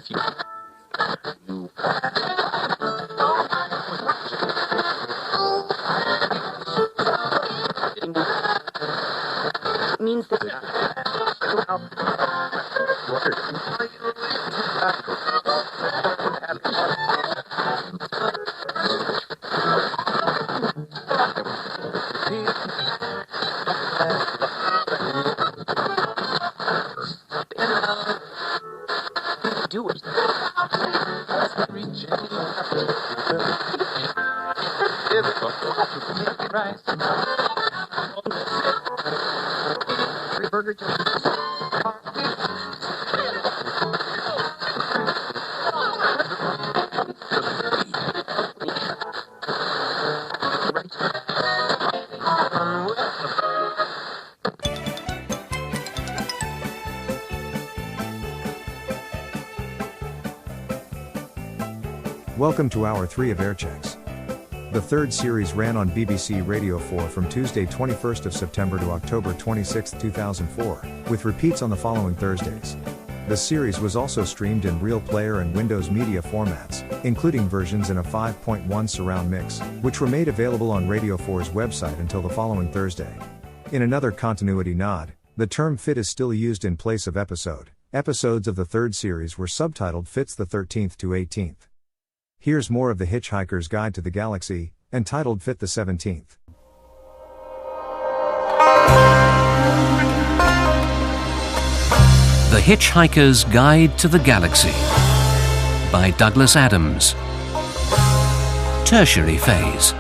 Means that do it. Burger Welcome to Hour 3 of Airchecks. The third series ran on BBC Radio 4 from Tuesday 21st of September to October 26, 2004, with repeats on the following Thursdays. The series was also streamed in Real Player and Windows Media formats, including versions in a 5.1 surround mix, which were made available on Radio 4's website until the following Thursday. In another continuity nod, the term FIT is still used in place of episode. Episodes of the third series were subtitled FITs the 13th to 18th. Here's more of The Hitchhiker's Guide to the Galaxy, entitled Fit the 17th. The Hitchhiker's Guide to the Galaxy by Douglas Adams. Tertiary Phase.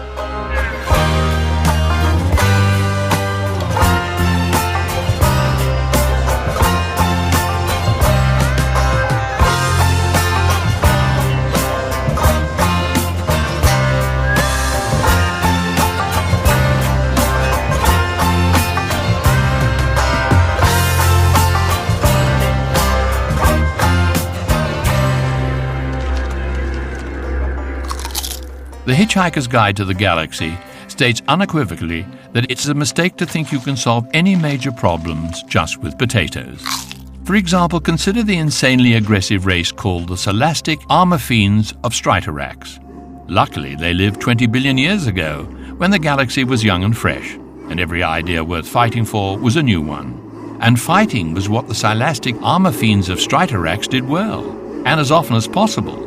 The Hitchhiker's Guide to the Galaxy states unequivocally that it's a mistake to think you can solve any major problems just with potatoes. For example, consider the insanely aggressive race called the Scholastic Armor Fiends of Striterax. Luckily, they lived 20 billion years ago, when the galaxy was young and fresh, and every idea worth fighting for was a new one. And fighting was what the Scholastic Armor Fiends of Striterax did well, and as often as possible.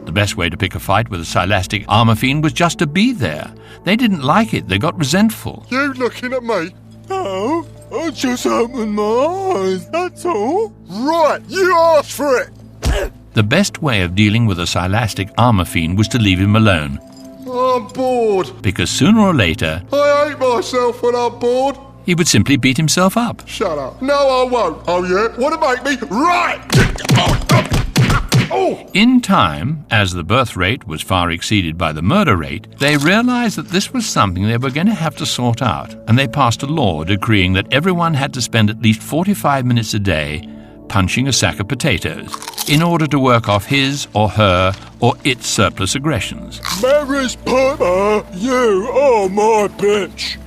The best way to pick a fight with a Scholastic Armor Fiend was just to be there. They didn't like it, they got resentful. You looking at me? No, I just opened my eyes, that's all. Right, you asked for it. The best way of dealing with a Scholastic Armor Fiend was to leave him alone. I'm bored. Because sooner or later, I hate myself when I'm bored. he would simply beat himself up. Shut up. No, I won't. Oh, yeah? Want to make me? Right! Oh. In time, as the birth rate was far exceeded by the murder rate, they realized that this was something they were going to have to sort out, and they passed a law decreeing that everyone had to spend at least 45 minutes a day punching a sack of potatoes in order to work off his or her or its surplus aggressions. Mary's Piper, you are my bitch.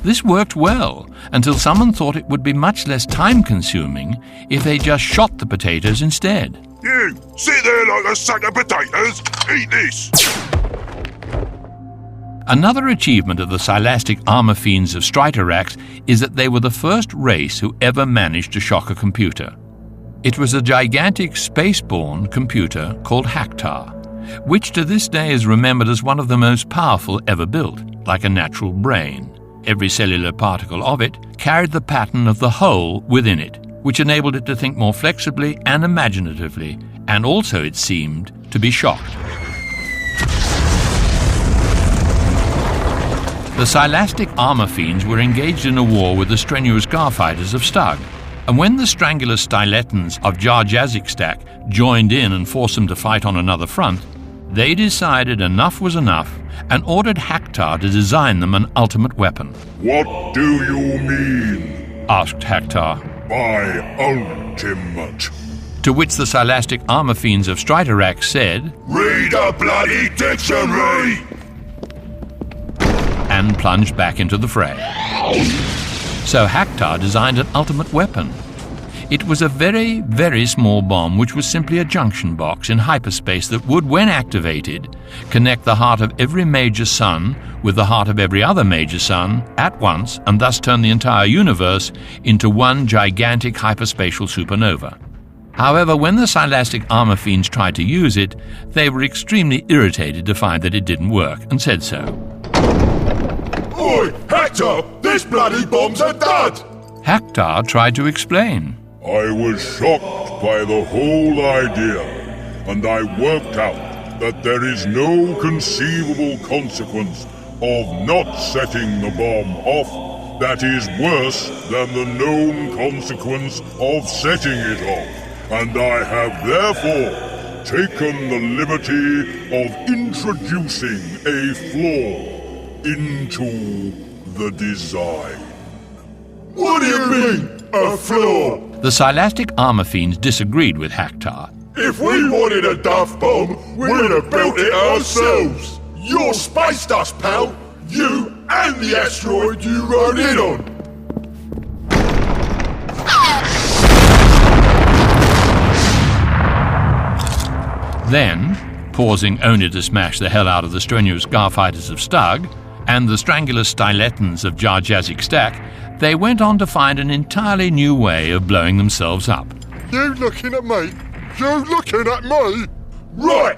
This worked well, until someone thought it would be much less time-consuming if they just shot the potatoes instead. You, sit there like a sack of potatoes. Eat this. Another achievement of the Scholastic Armor Fiends of Striterax is that they were the first race who ever managed to shock a computer. It was a gigantic space-borne computer called Hactar, which to this day is remembered as one of the most powerful ever built, like a natural brain. Every cellular particle of it carried the pattern of the whole within it, which enabled it to think more flexibly and imaginatively, and also, it seemed, to be shocked. The Scholastic Armor Fiends were engaged in a war with the strenuous Garfighters of Stug, and when the Strangulous Styletons of Jar-Jazzikstack joined in and forced them to fight on another front, they decided enough was enough and ordered Hactar to design them an ultimate weapon. What do you mean? Asked Hactar. By ultimate. To which the Scholastic Armor Fiends of Striterax said, Read a bloody dictionary! And plunged back into the fray. So Hactar designed an ultimate weapon. It was a very, very small bomb which was simply a junction box in hyperspace that would, when activated, connect the heart of every major sun with the heart of every other major sun at once, and thus turn the entire universe into one gigantic hyperspatial supernova. However, when the Silastic armor fiends tried to use it, they were extremely irritated to find that it didn't work, and said so. Oi, Hector! This bloody bomb's a dud! Hector tried to explain. I was shocked by the whole idea, and I worked out that there is no conceivable consequence of not setting the bomb off that is worse than the known consequence of setting it off. And I have therefore taken the liberty of introducing a flaw into the design. What do you mean, a flaw? The Silastic armor fiends disagreed with Hector. If we wanted a Duff bomb, we'd have built it ourselves. You're space dust, pal. You and the asteroid you rode in on. Then, pausing only to smash the hell out of the strenuous Garfighters of Stug and the strangulous Styletons of Jarjazic Stack, they went on to find an entirely new way of blowing themselves up. You looking at me? You looking at me? Right!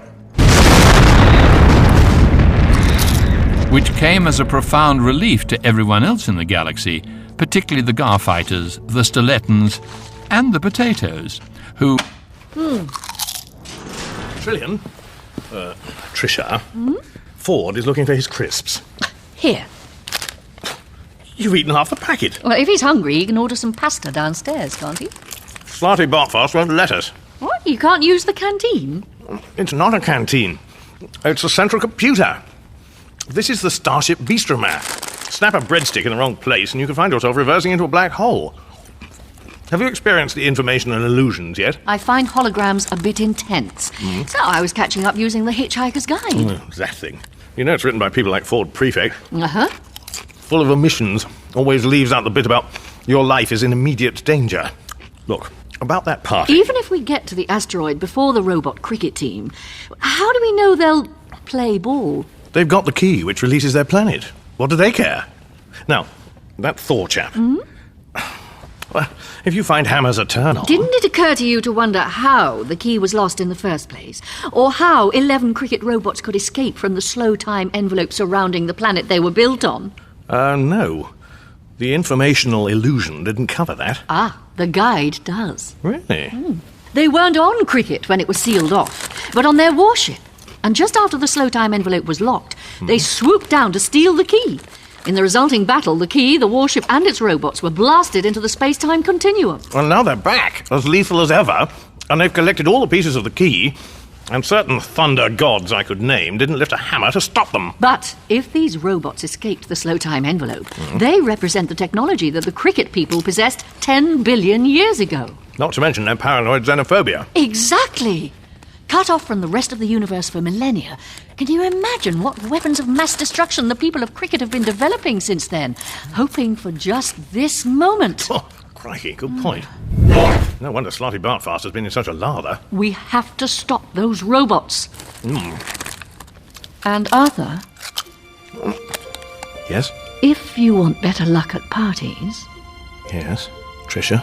Which came as a profound relief to everyone else in the galaxy, particularly the Garfighters, the Styletons, and the Potatoes, who... Trillian? Trisha? Ford is looking for his crisps. Here. You've eaten half the packet. Well, if he's hungry, he can order some pasta downstairs, can't he? Slarty Bartfast won't let us. What? You can't use the canteen? It's not a canteen. It's a central computer. This is the Starship Bistromat. Snap a breadstick in the wrong place and you can find yourself reversing into a black hole. Have you experienced the information and illusions yet? I find holograms a bit intense. So I was catching up using the Hitchhiker's Guide. That thing. You know it's written by people like Ford Prefect. Uh-huh. Full of omissions. Always leaves out the bit about your life is in immediate danger. Look, about that party... Even if we get to the asteroid before the robot cricket team, how do we know they'll play ball? They've got the key which releases their planet. What do they care? Now, that Thor chap. Well, if you find Hammer's eternal... Didn't it occur to you to wonder how the key was lost in the first place? Or how 11 cricket robots could escape from the slow time envelope surrounding the planet they were built on? No. The informational illusion didn't cover that. Ah, the guide does. Really? They weren't on cricket when it was sealed off, but on their warship. And just after the slow time envelope was locked, they swooped down to steal the key. In the resulting battle, the key, the warship, and its robots were blasted into the space-time continuum. Well, now they're back, as lethal as ever, and they've collected all the pieces of the key, and certain thunder gods I could name didn't lift a hammer to stop them. But if these robots escaped the slow time envelope, they represent the technology that the cricket people possessed 10 billion years ago. Not to mention their paranoid xenophobia. Exactly! Cut off from the rest of the universe for millennia. Can you imagine what weapons of mass destruction the people of cricket have been developing since then, hoping for just this moment? Oh, crikey, good point. No wonder Slarty Bartfast has been in such a lather. We have to stop those robots. And Arthur, Yes? if you want better luck at parties, Yes? Trisha?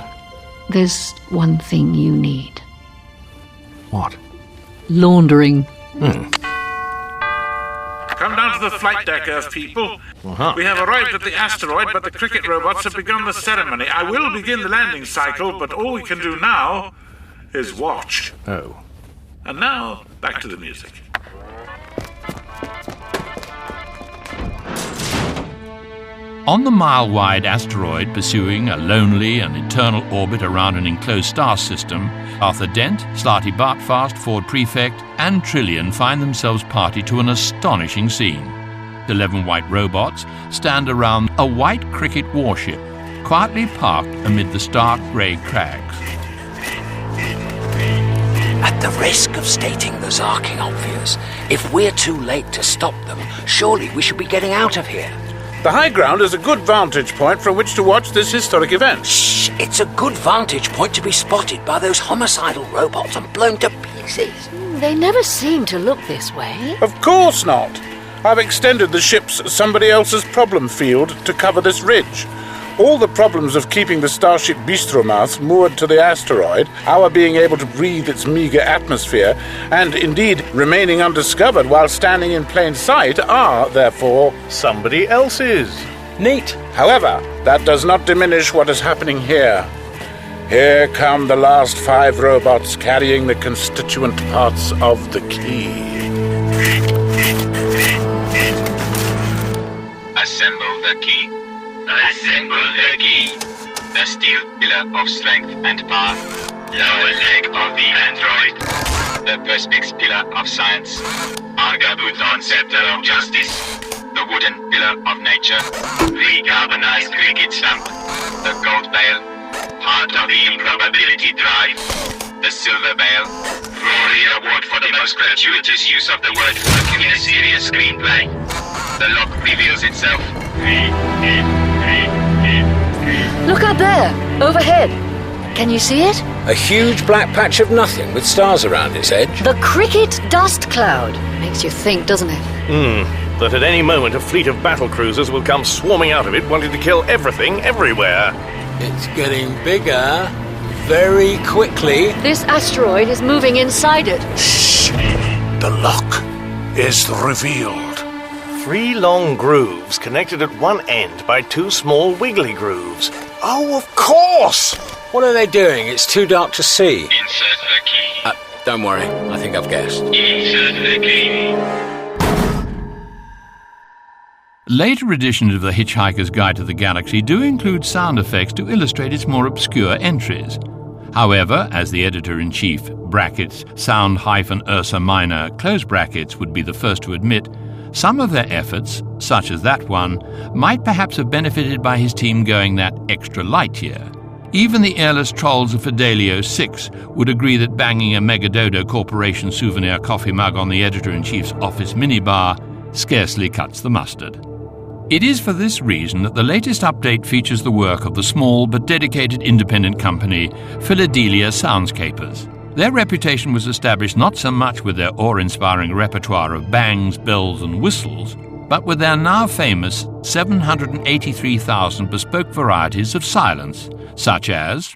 there's one thing you need. What? Laundering. Come down to the flight deck, Earth people. Uh-huh. We have arrived at the asteroid, but the cricket robots have begun the ceremony. I will begin the landing cycle, but all we can do now is watch. Oh. And now, back to the music. On the mile-wide asteroid pursuing a lonely and eternal orbit around an enclosed star system, Arthur Dent, Slarty Bartfast, Ford Prefect, and Trillian find themselves party to an astonishing scene. 11 white robots stand around a white cricket warship, quietly parked amid the stark grey crags. At the risk of stating the zarking obvious, if we're too late to stop them, surely we should be getting out of here. The high ground is a good vantage point from which to watch this historic event. Shh! It's a good vantage point to be spotted by those homicidal robots and blown to pieces. They never seem to look this way. Of course not. I've extended the ship's somebody else's problem field to cover this ridge. All the problems of keeping the starship Bistromouth moored to the asteroid, our being able to breathe its meagre atmosphere, and indeed remaining undiscovered while standing in plain sight are, therefore, Somebody else's. Neat. However, that does not diminish what is happening here. Here come the last 5 robots carrying the constituent parts of the key. Assemble the key. Assemble the key. The steel pillar of strength and power. Lower leg of the android. The perspex pillar of science. Argabuton scepter of justice. The wooden pillar of nature. Recarbonized cricket stump. The gold bale. Heart of the improbability drive. The silver bale. Rory Award for the most gratuitous use of the word fuck in a serious screenplay. The lock reveals itself. Look up there, overhead. Can you see it? A huge black patch of nothing with stars around its edge. The cricket dust cloud. Makes you think, doesn't it? That at any moment a fleet of battle cruisers will come swarming out of it, wanting to kill everything, everywhere. It's getting bigger. Very quickly. This asteroid is moving inside it. Shh! The lock is revealed. 3 long grooves connected at one end by 2 small wiggly grooves. Oh, of course! What are they doing? It's too dark to see. Insert the key. Don't worry. I think I've guessed. Insert the key. Later editions of the Hitchhiker's Guide to the Galaxy do include sound effects to illustrate its more obscure entries. However, as the editor-in-chief, brackets, sound-Ursa minor, close brackets, would be the first to admit, some of their efforts, such as that one, might perhaps have benefited by his team going that extra light year. Even the airless trolls of Fidelio 6 would agree that banging a Megadodo Corporation souvenir coffee mug on the editor-in-chief's office minibar scarcely cuts the mustard. It is for this reason that the latest update features the work of the small but dedicated independent company Philadelphia Soundscapers. Their reputation was established not so much with their awe-inspiring repertoire of bangs, bells and whistles, but with their now famous 783,000 bespoke varieties of silence, such as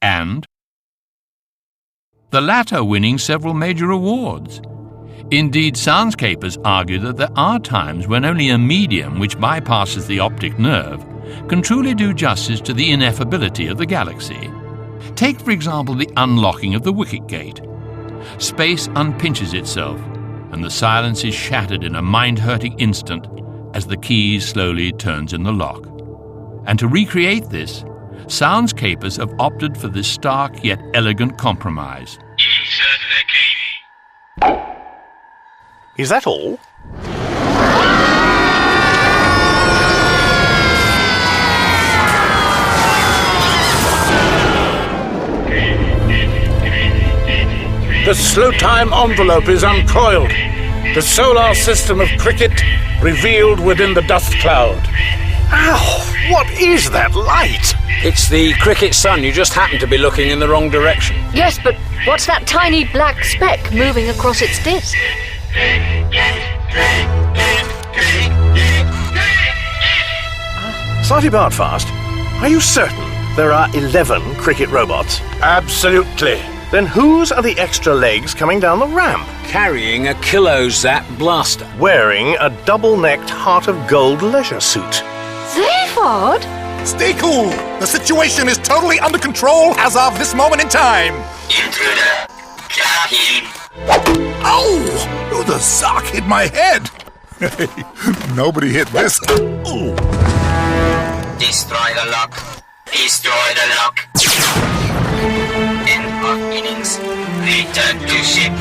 and, the latter winning several major awards. Indeed, Soundscapers argue that there are times when only a medium which bypasses the optic nerve can truly do justice to the ineffability of the galaxy. Take, for example, the unlocking of the Wicket Gate. Space unpinches itself, and the silence is shattered in a mind-hurting instant as the key slowly turns in the lock. And to recreate this, Soundscapers have opted for this stark yet elegant compromise. Insert the key. Is that all? The slow-time envelope is uncoiled. The solar system of cricket revealed within the dust cloud. Ow! What is that light? It's the cricket sun. You just happen to be looking in the wrong direction. Yes, but what's that tiny black speck moving across its disk? Slightly part fast. Are you certain there are 11 cricket robots? Absolutely. Then whose are the extra legs coming down the ramp? Carrying a kilo-zap blaster. Wearing a double-necked heart of gold leisure suit. Zayford? Stay cool. The situation is totally under control as of this moment in time. Intruder. Grab him. Ow! Oh, the sock hit my head. Nobody hit this. Ooh. Destroy the lock. Destroy the lock. End of innings. Return to ship.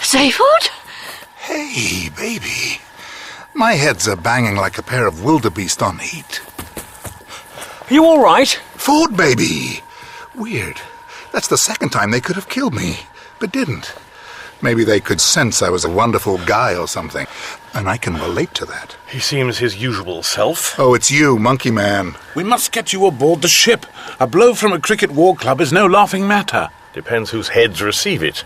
Zayford? Hey, baby. My head's a banging like a pair of wildebeest on heat. Are you all right? Food, baby. Weird. That's the second time they could have killed me, but didn't. Maybe they could sense I was a wonderful guy or something, and I can relate to that. He seems his usual self. Oh, it's you, Monkey Man. We must get you aboard the ship. A blow from a cricket war club is no laughing matter. Depends whose heads receive it.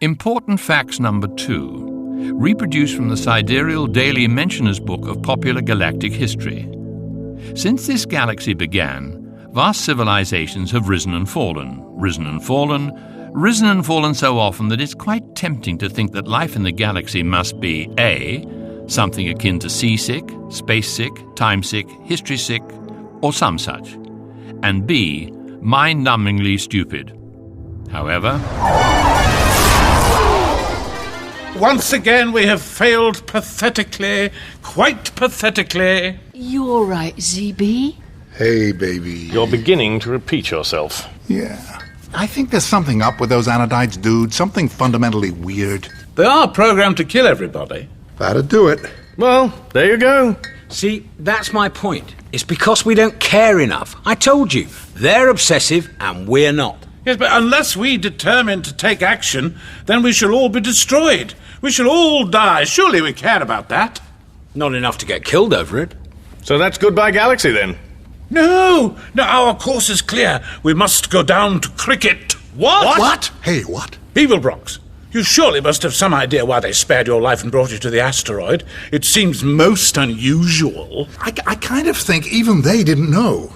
Important facts number 2, reproduced from the Sidereal Daily Mentioner's Book of Popular Galactic History. Since this galaxy began, vast civilizations have risen and fallen, risen and fallen, risen and fallen so often that it's quite tempting to think that life in the galaxy must be A, something akin to seasick, space sick, time sick, history sick, or some such, and B, mind-numbingly stupid. However, once again we have failed pathetically, quite pathetically. You're right, ZB. Hey, baby. You're beginning to repeat yourself. Yeah. I think there's something up with those Anodites, dude. Something fundamentally weird. They are programmed to kill everybody. That'd do it. Well, there you go. See, that's my point. It's because we don't care enough. I told you, they're obsessive and we're not. Yes, but unless we determine to take action, then we shall all be destroyed. We shall all die. Surely we care about that. Not enough to get killed over it. So that's goodbye galaxy then? No, our course is clear. We must go down to cricket. What? Hey, what? Beeblebrox, you surely must have some idea why they spared your life and brought you to the asteroid. It seems most unusual. I kind of think even they didn't know.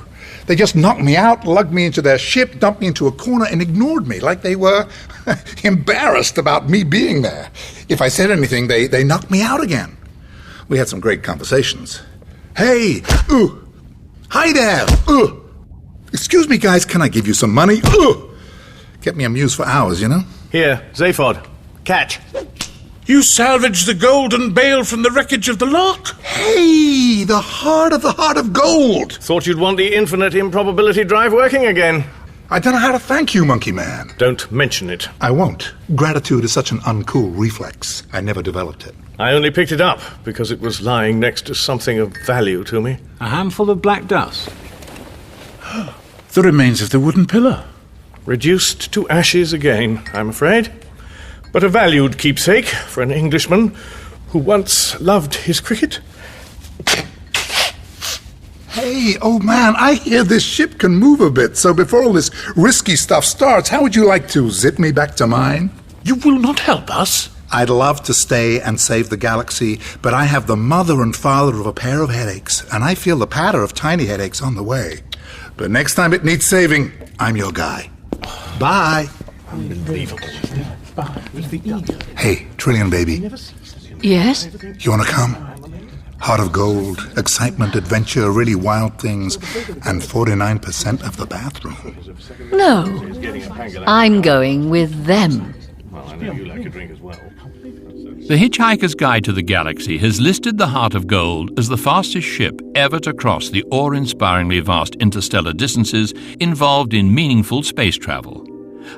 They just knocked me out, lugged me into their ship, dumped me into a corner, and ignored me like they were embarrassed about me being there. If I said anything, they knocked me out again. We had some great conversations. Hey, hi there. Excuse me, guys, can I give you some money? Kept me amused for hours, you know? Here, Zaphod. Catch. You salvaged the golden bale from the wreckage of the lock. Hey, the heart of gold. Thought you'd want the infinite improbability drive working again. I don't know how to thank you, Monkey Man. Don't mention it. I won't. Gratitude is such an uncool reflex. I never developed it. I only picked it up because it was lying next to something of value to me. A handful of black dust. The remains of the wooden pillar. Reduced to ashes again, I'm afraid. But a valued keepsake for an Englishman who once loved his cricket. Hey, old man, I hear this ship can move a bit, so before all this risky stuff starts, how would you like to zip me back to mine? You will not help us? I'd love to stay and save the galaxy, but I have the mother and father of a pair of headaches, and I feel the patter of tiny headaches on the way. But next time it needs saving, I'm your guy. Bye. Unbelievable. Hey, Trillion baby. Yes? You want to come? Heart of gold, excitement, adventure, really wild things, and 49% of the bathroom. No. I'm going with them. Well, I know you like a drink as well. The Hitchhiker's Guide to the Galaxy has listed the Heart of Gold as the fastest ship ever to cross the awe-inspiringly vast interstellar distances involved in meaningful space travel.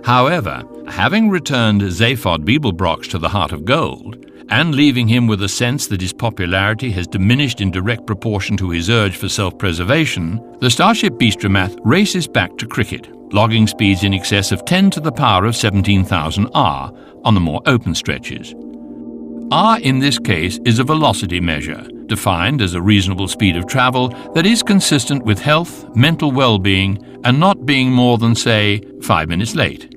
However, having returned Zaphod Beeblebrox to the Heart of Gold, and leaving him with a sense that his popularity has diminished in direct proportion to his urge for self-preservation, the Starship Beastromath races back to cricket, logging speeds in excess of 10 to the power of 17,000 R on the more open stretches. R in this case is a velocity measure, defined as a reasonable speed of travel that is consistent with health, mental well-being, and not being more than, say, 5 minutes late.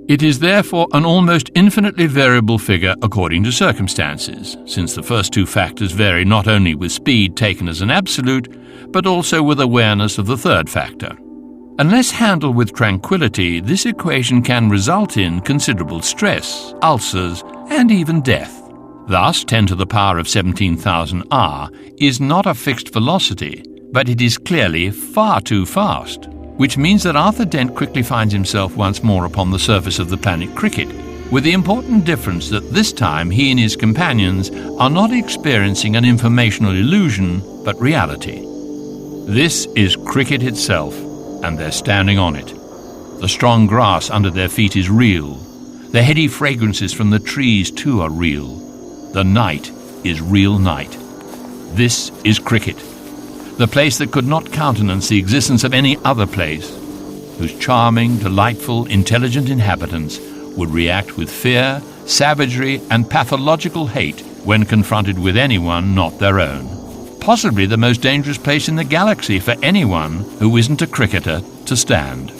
It is therefore an almost infinitely variable figure according to circumstances, since the first two factors vary not only with speed taken as an absolute, but also with awareness of the third factor. Unless handled with tranquility, this equation can result in considerable stress, ulcers, and even death. Thus, 10 to the power of 17,000 R is not a fixed velocity, but it is clearly far too fast, which means that Arthur Dent quickly finds himself once more upon the surface of the planet Cricket, with the important difference that this time he and his companions are not experiencing an informational illusion, but reality. This is Cricket itself, and they're standing on it. The strong grass under their feet is real. The heady fragrances from the trees too are real. The night is real night. This is Cricket. the place that could not countenance the existence of any other place, whose charming, delightful, intelligent inhabitants would react with fear, savagery, and pathological hate when confronted with anyone not their own. Possibly the most dangerous place in the galaxy for anyone who isn't a cricketer to stand.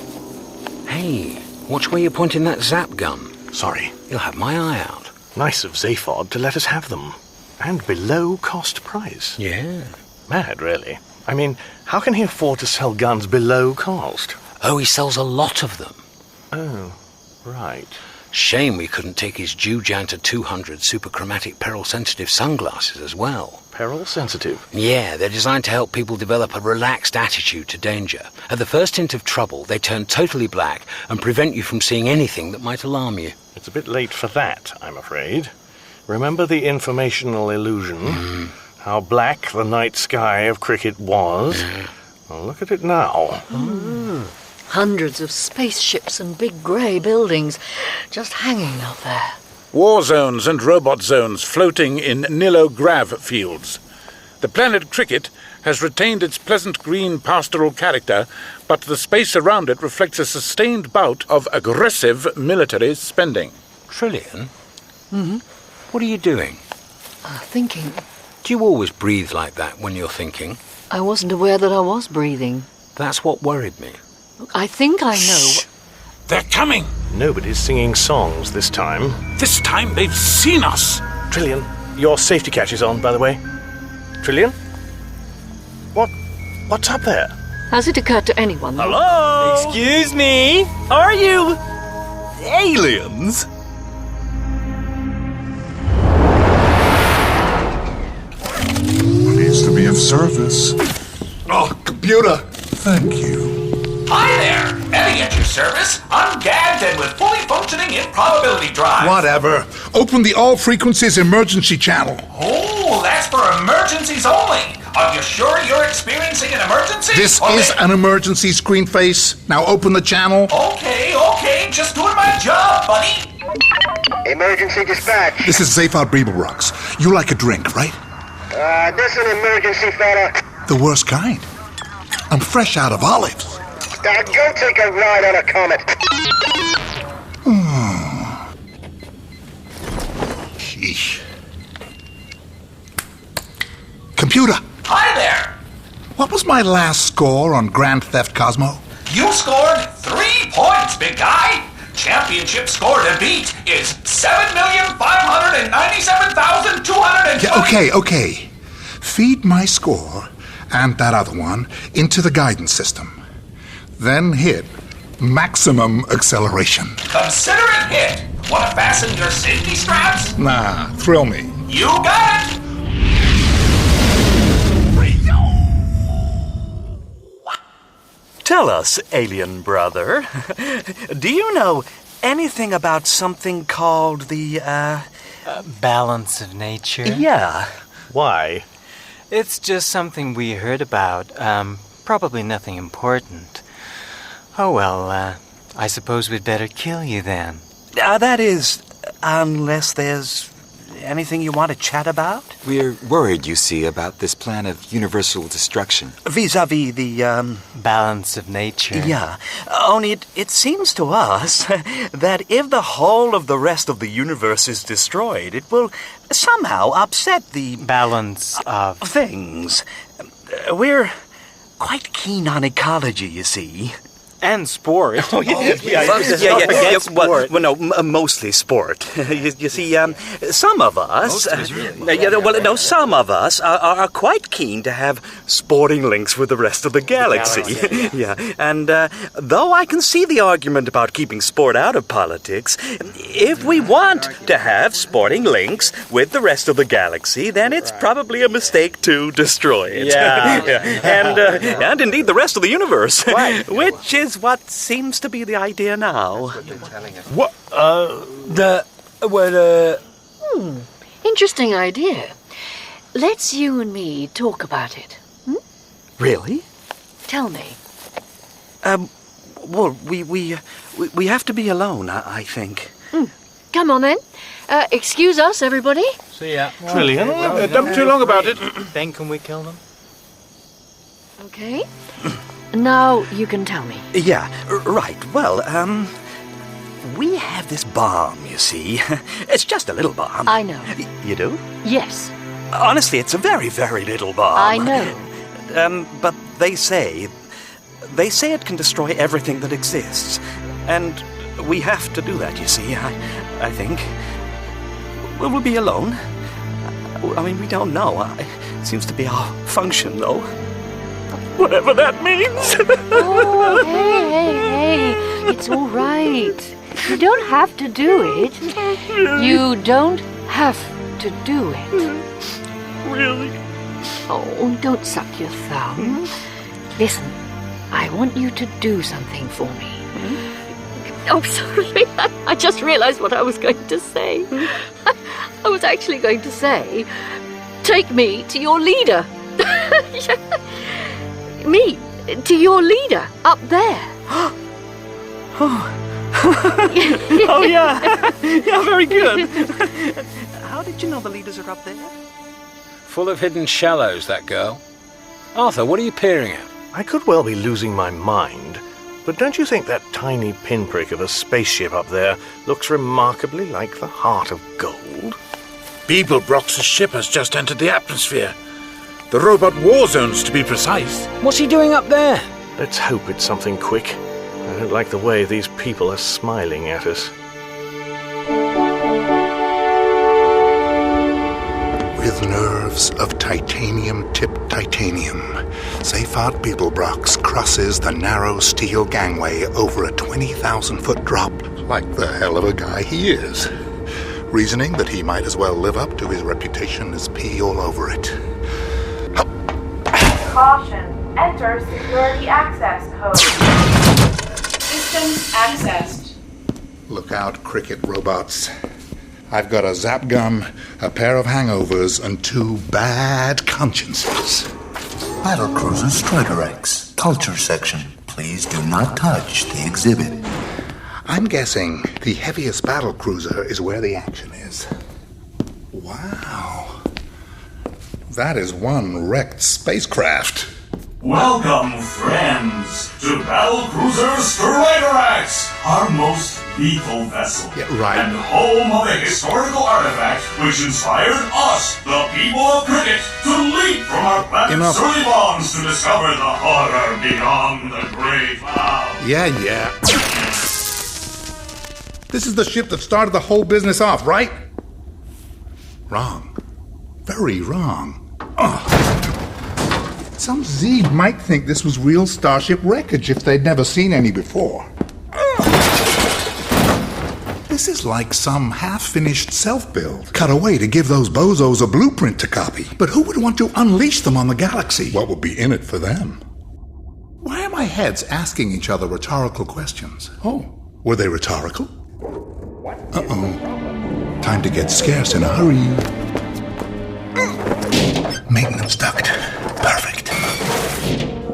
Hey, watch where you're pointing that zap gun. Sorry. You'll have my eye out. Nice of Zaphod to let us have them. And below cost price. Yeah. Mad, really. I mean, how can he afford to sell guns below cost? Oh, he sells a lot of them. Oh, right. Shame we couldn't take his Jujanta 200 superchromatic peril-sensitive sunglasses as well. Peril-sensitive? Yeah, they're designed to help people develop a relaxed attitude to danger. At the first hint of trouble, they turn totally black and prevent you from seeing anything that might alarm you. It's a bit late for that, I'm afraid. Remember the informational illusion? How black the night sky of cricket was? Well, look at it now. Hundreds of spaceships and big grey buildings just hanging out there. War zones and robot zones floating in nillograv fields. The planet Cricket has retained its pleasant green pastoral character, but the space around it reflects a sustained bout of aggressive military spending. Trillian? What are you doing? Thinking. Do you always breathe like that when you're thinking? I wasn't aware that I was breathing. That's what worried me. I think I know. They're coming! Nobody's singing songs this time. This time they've seen us! Trillian, your safety catch is on, by the way. Trillian? What's up there? Has it occurred to anyone? Hello? Excuse me? Are you aliens? Pleased to be of service. Oh, computer! Thank you. Hi there! Eddie at your service, ungagged and with fully functioning improbability drive. Whatever. Open the all frequencies emergency channel. Oh, that's for emergencies only. Are you sure you're experiencing an emergency? This is an emergency, screen face. Now open the channel. Okay, just doing my job, buddy. Emergency dispatch. This is Zaphod Breebelrocks. You like a drink, right? This is an emergency, fella. The worst kind. I'm fresh out of olives. Go take a ride on a comet. Sheesh. Computer. Hi there. What was my last score on Grand Theft Cosmo? You scored 3 points, big guy. Championship score to beat is 7,597,220. Yeah, okay. Feed my score and that other one into the guidance system. Then hit maximum acceleration. Consider it hit. Want to fasten your safety straps? Nah, thrill me. You got it. Tell us, alien brother, do you know anything about something called the, balance of nature? Yeah. Why? It's just something we heard about. Probably nothing important. Oh, well, I suppose we'd better kill you then. That is, unless there's anything you want to chat about? We're worried, you see, about this plan of universal destruction. Vis-a-vis the, balance of nature. Yeah. Only it seems to us that if the whole of the rest of the universe is destroyed, it will somehow upset the balance of things. We're quite keen on ecology, you see. And sport. Oh, Well, no, mostly sport. You see, some of us... some of us are quite keen to have sporting links with the rest of the galaxy. Yeah, and though I can see the argument about keeping sport out of politics, if we want to have sporting links with the rest of the galaxy, then it's probably a mistake to destroy it. Yeah. And indeed the rest of the universe, which is what seems to be the idea now. What? Interesting idea. Let's you and me talk about it. Really? Tell me. Well, we have to be alone, I think. Come on then. Excuse us, everybody. See ya. Trillian, don't be too long about it. Then can we kill them? Then can we kill them? Then can we kill them? Okay. Now you can tell me. Yeah, right. Well, we have this bomb, you see. It's just a little bomb. I know. You do? Yes. Honestly, it's a very, very little bomb. I know. But they say it can destroy everything that exists. And we have to do that, you see, I think. Will we be alone? I mean, we don't know. It seems to be our function, though. Whatever that means. Oh, hey. It's all right. You don't have to do it. You don't have to do it. Really? Oh, don't suck your thumb. Listen, I want you to do something for me. Oh, sorry. I just realized what I was going to say. I was actually going to say, take me to your leader. Me to your leader up there. Oh, yeah. Yeah, very good. How did you know the leaders are up there? Full of hidden shallows, that girl. Arthur, what are you peering at? I could well be losing my mind, but don't you think that tiny pinprick of a spaceship up there looks remarkably like the heart of gold? Beeblebrox's ship has just entered the atmosphere. The robot war zones, to be precise. What's he doing up there? Let's hope it's something quick. I don't like the way these people are smiling at us. With nerves of titanium-tipped titanium, Seyfarth Beeblebrox crosses the narrow steel gangway over a 20,000-foot drop, like the hell of a guy he is, reasoning that he might as well live up to his reputation as pee all over it. Caution. Enter security access code. Systems accessed. Look out, cricket robots. I've got a zap gun, a pair of hangovers, and 2 bad consciences. Battlecruiser Striker X, Culture Section. Please do not touch the exhibit. I'm guessing the heaviest battlecruiser is where the action is. Wow. That is one wrecked spacecraft. Welcome, friends, to Battlecruiser Striker X, our most lethal vessel. Yeah, right. And home of a historical artifact which inspired us, the people of cricket, to leap from our planet's early bonds to discover the horror beyond the great cloud. Yeah. This is the ship that started the whole business off, right? Wrong. Very wrong. Some Zeeb might think this was real starship wreckage if they'd never seen any before. This is like some half-finished self-build, cut away to give those bozos a blueprint to copy. But who would want to unleash them on the galaxy? What would be in it for them? Why are my heads asking each other rhetorical questions? Oh, were they rhetorical? Uh-oh. Time to get scarce in a hurry. Maintenance duct. Perfect.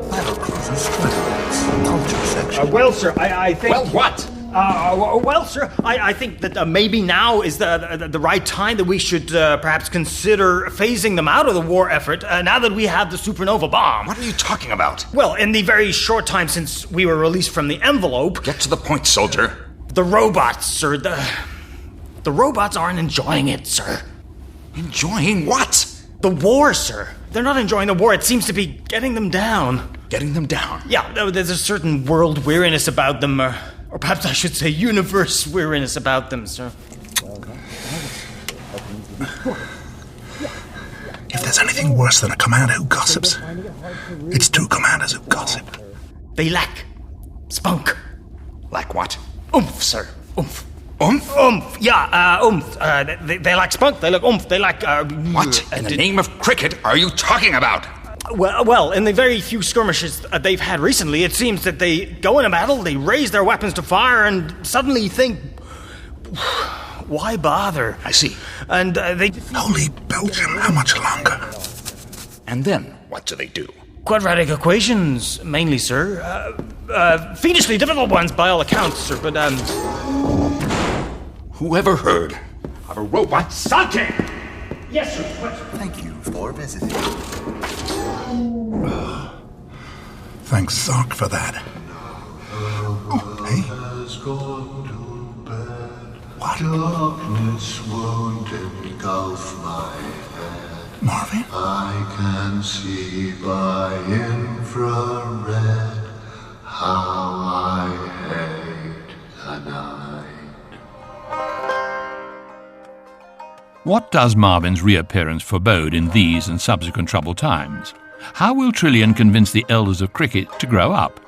Battlecruiser Striker X, Culture Section. Well, sir, I think... Well, what? Well, sir, I think that maybe now is the right time that we should perhaps consider phasing them out of the war effort now that we have the supernova bomb. What are you talking about? Well, in the very short time since we were released from the envelope... Get to the point, soldier. The robots, sir, the robots aren't enjoying it, sir. Enjoying what? The war, sir. They're not enjoying the war. It seems to be getting them down. Getting them down? Yeah, there's a certain world weariness about them, or perhaps I should say universe weariness about them, sir. If there's anything worse than a commander who gossips, it's 2 commanders who gossip. They lack spunk. Like what? Oomph, sir. Oomph. Oomph? Oomph, yeah, oomph. They lack spunk, they lack oomph, they lack... What in the name of cricket are you talking about? Well, in the very few skirmishes they've had recently, it seems that they go in a battle, they raise their weapons to fire, and suddenly think... Why bother? I see. And they... Holy Belgium, how much longer? And then, what do they do? Quadratic equations, mainly, sir. Fiendishly difficult ones, by all accounts, sir, but, Who ever heard of a robot sulking? Yes, sir, what? Thank you for visiting. Thank Sark for that. Oh, hey. What? Darkness won't engulf my head. Marvin? I can see by infrared how I hate the night. What does Marvin's reappearance forebode in these and subsequent troubled times? How will Trillian convince the elders of cricket to grow up?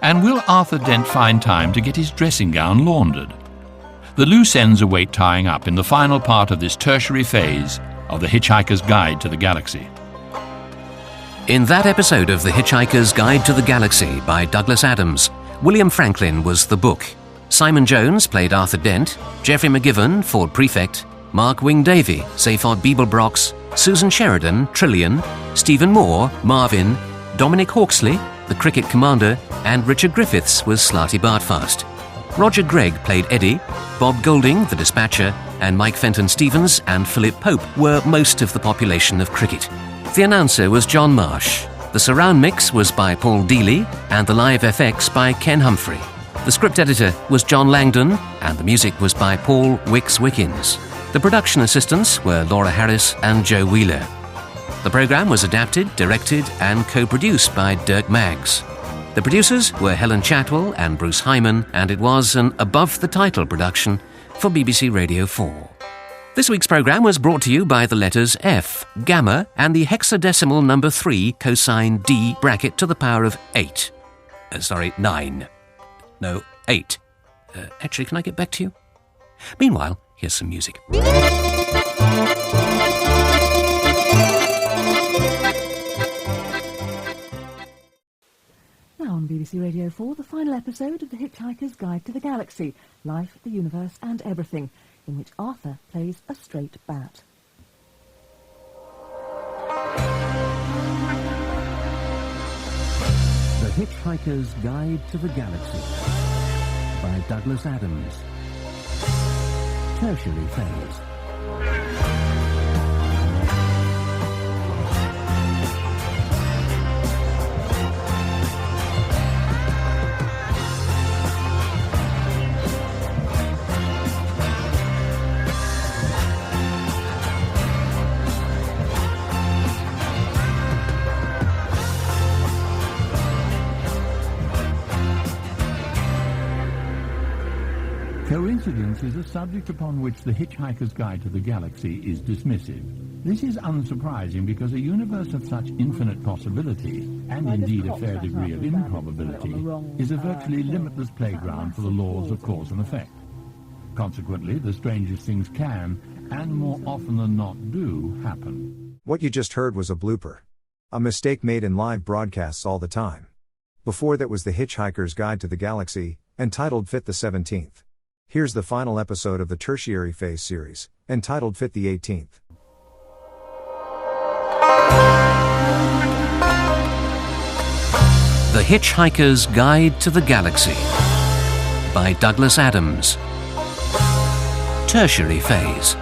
And will Arthur Dent find time to get his dressing gown laundered? The loose ends await tying up in the final part of this tertiary phase of The Hitchhiker's Guide to the Galaxy. In that episode of The Hitchhiker's Guide to the Galaxy by Douglas Adams, William Franklin was the book. Simon Jones played Arthur Dent, Geoffrey McGivern, Ford Prefect, Mark Wing Davey, Zaphod Beeblebrox, Susan Sheridan, Trillian, Stephen Moore, Marvin, Dominic Hawksley, the Cricket Commander, and Richard Griffiths was Slarty Bartfast. Roger Gregg played Eddie, Bob Golding, the Dispatcher, and Mike Fenton-Stevens and Philip Pope were most of the population of cricket. The announcer was John Marsh. The surround mix was by Paul Dealey and the live FX by Ken Humphrey. The script editor was John Langdon and the music was by Paul Wicks-Wickens. The production assistants were Laura Harris and Joe Wheeler. The programme was adapted, directed and co-produced by Dirk Maggs. The producers were Helen Chatwell and Bruce Hyman, and it was an above-the-title production for BBC Radio 4. This week's programme was brought to you by the letters F, Gamma, and the hexadecimal number 3 cosine D bracket to the power of 8. 9. No, 8. Actually, can I get back to you? Meanwhile, here's some music. Now on BBC Radio 4, the final episode of The Hitchhiker's Guide to the Galaxy, Life, the Universe and Everything, in which Arthur plays a straight bat. The Hitchhiker's Guide to the Galaxy by Douglas Adams. Tertiary Phase. Coincidence is a subject upon which The Hitchhiker's Guide to the Galaxy is dismissive. This is unsurprising because a universe of such infinite possibility, and indeed a fair degree of improbability, is a virtually limitless playground for the laws of cause and effect. Consequently, the strangest things can, and more often than not do, happen. What you just heard was a blooper. A mistake made in live broadcasts all the time. Before that was The Hitchhiker's Guide to the Galaxy, entitled Fit the 17th. Here's the final episode of the Tertiary Phase series, entitled Fit the 18th. The Hitchhiker's Guide to the Galaxy by Douglas Adams. Tertiary Phase.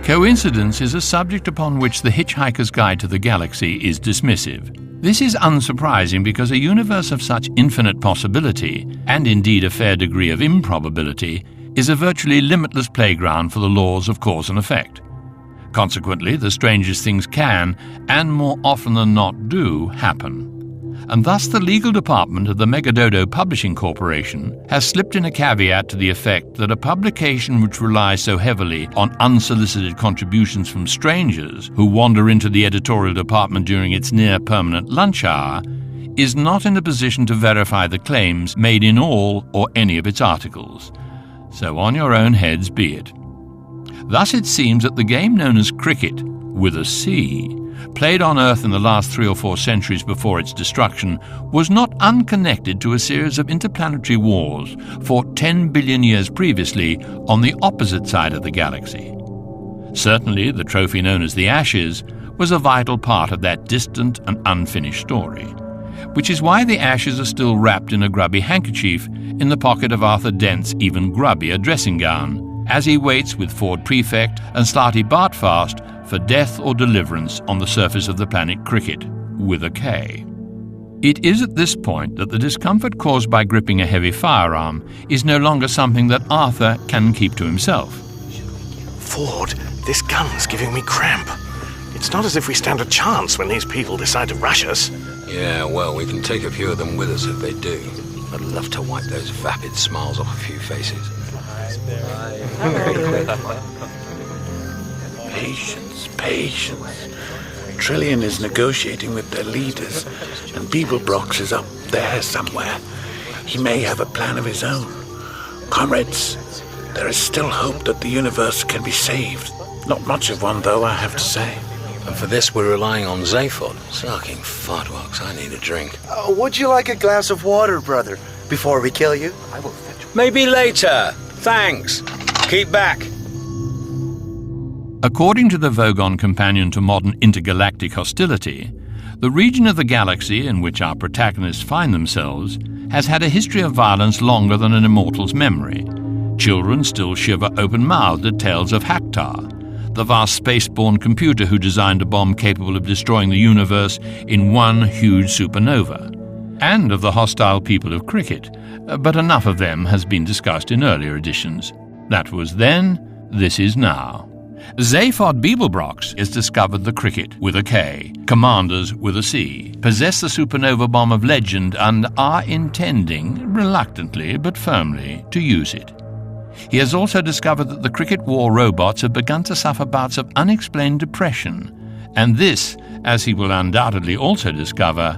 Coincidence is a subject upon which The Hitchhiker's Guide to the Galaxy is dismissive. This is unsurprising because a universe of such infinite possibility, and indeed a fair degree of improbability, is a virtually limitless playground for the laws of cause and effect. Consequently, the strangest things can, and more often than not do, happen. And thus the legal department of the Megadodo Publishing Corporation has slipped in a caveat to the effect that a publication which relies so heavily on unsolicited contributions from strangers who wander into the editorial department during its near-permanent lunch hour is not in a position to verify the claims made in all or any of its articles. So on your own heads be it. Thus it seems that the game known as cricket, with a C, played on Earth in the last 3 or 4 centuries before its destruction, was not unconnected to a series of interplanetary wars fought 10 billion years previously on the opposite side of the galaxy. Certainly, the trophy known as the Ashes was a vital part of that distant and unfinished story, which is why the Ashes are still wrapped in a grubby handkerchief in the pocket of Arthur Dent's even grubbier dressing gown, as he waits with Ford Prefect and Slarty Bartfast for death or deliverance on the surface of the planet Cricket, with a K. It is at this point that the discomfort caused by gripping a heavy firearm is no longer something that Arthur can keep to himself. Ford, this gun's giving me cramp. It's not as if we stand a chance when these people decide to rush us. Yeah, well, we can take a few of them with us if they do. I'd love to wipe those vapid smiles off a few faces. Patience, patience. Trillian is negotiating with their leaders, and Beeblebrox is up there somewhere. He may have a plan of his own. Comrades, there is still hope that the universe can be saved. Not much of one, though, I have to say. And for this, we're relying on Zaphod. Sucking fartworks, I need a drink. Would you like a glass of water, brother, before we kill you? I will fetch. Maybe later. Thanks. Keep back. According to the Vogon Companion to Modern Intergalactic Hostility, the region of the galaxy in which our protagonists find themselves has had a history of violence longer than an immortal's memory. Children still shiver open-mouthed at tales of Haktar, the vast space-borne computer who designed a bomb capable of destroying the universe in one huge supernova, and of the hostile people of Cricket, but enough of them has been discussed in earlier editions. That was then, this is now. Zaphod Beeblebrox has discovered the Cricket with a K, Commanders with a C, possess the supernova bomb of legend, and are intending, reluctantly but firmly, to use it. He has also discovered that the Cricket War robots have begun to suffer bouts of unexplained depression, and this, as he will undoubtedly also discover,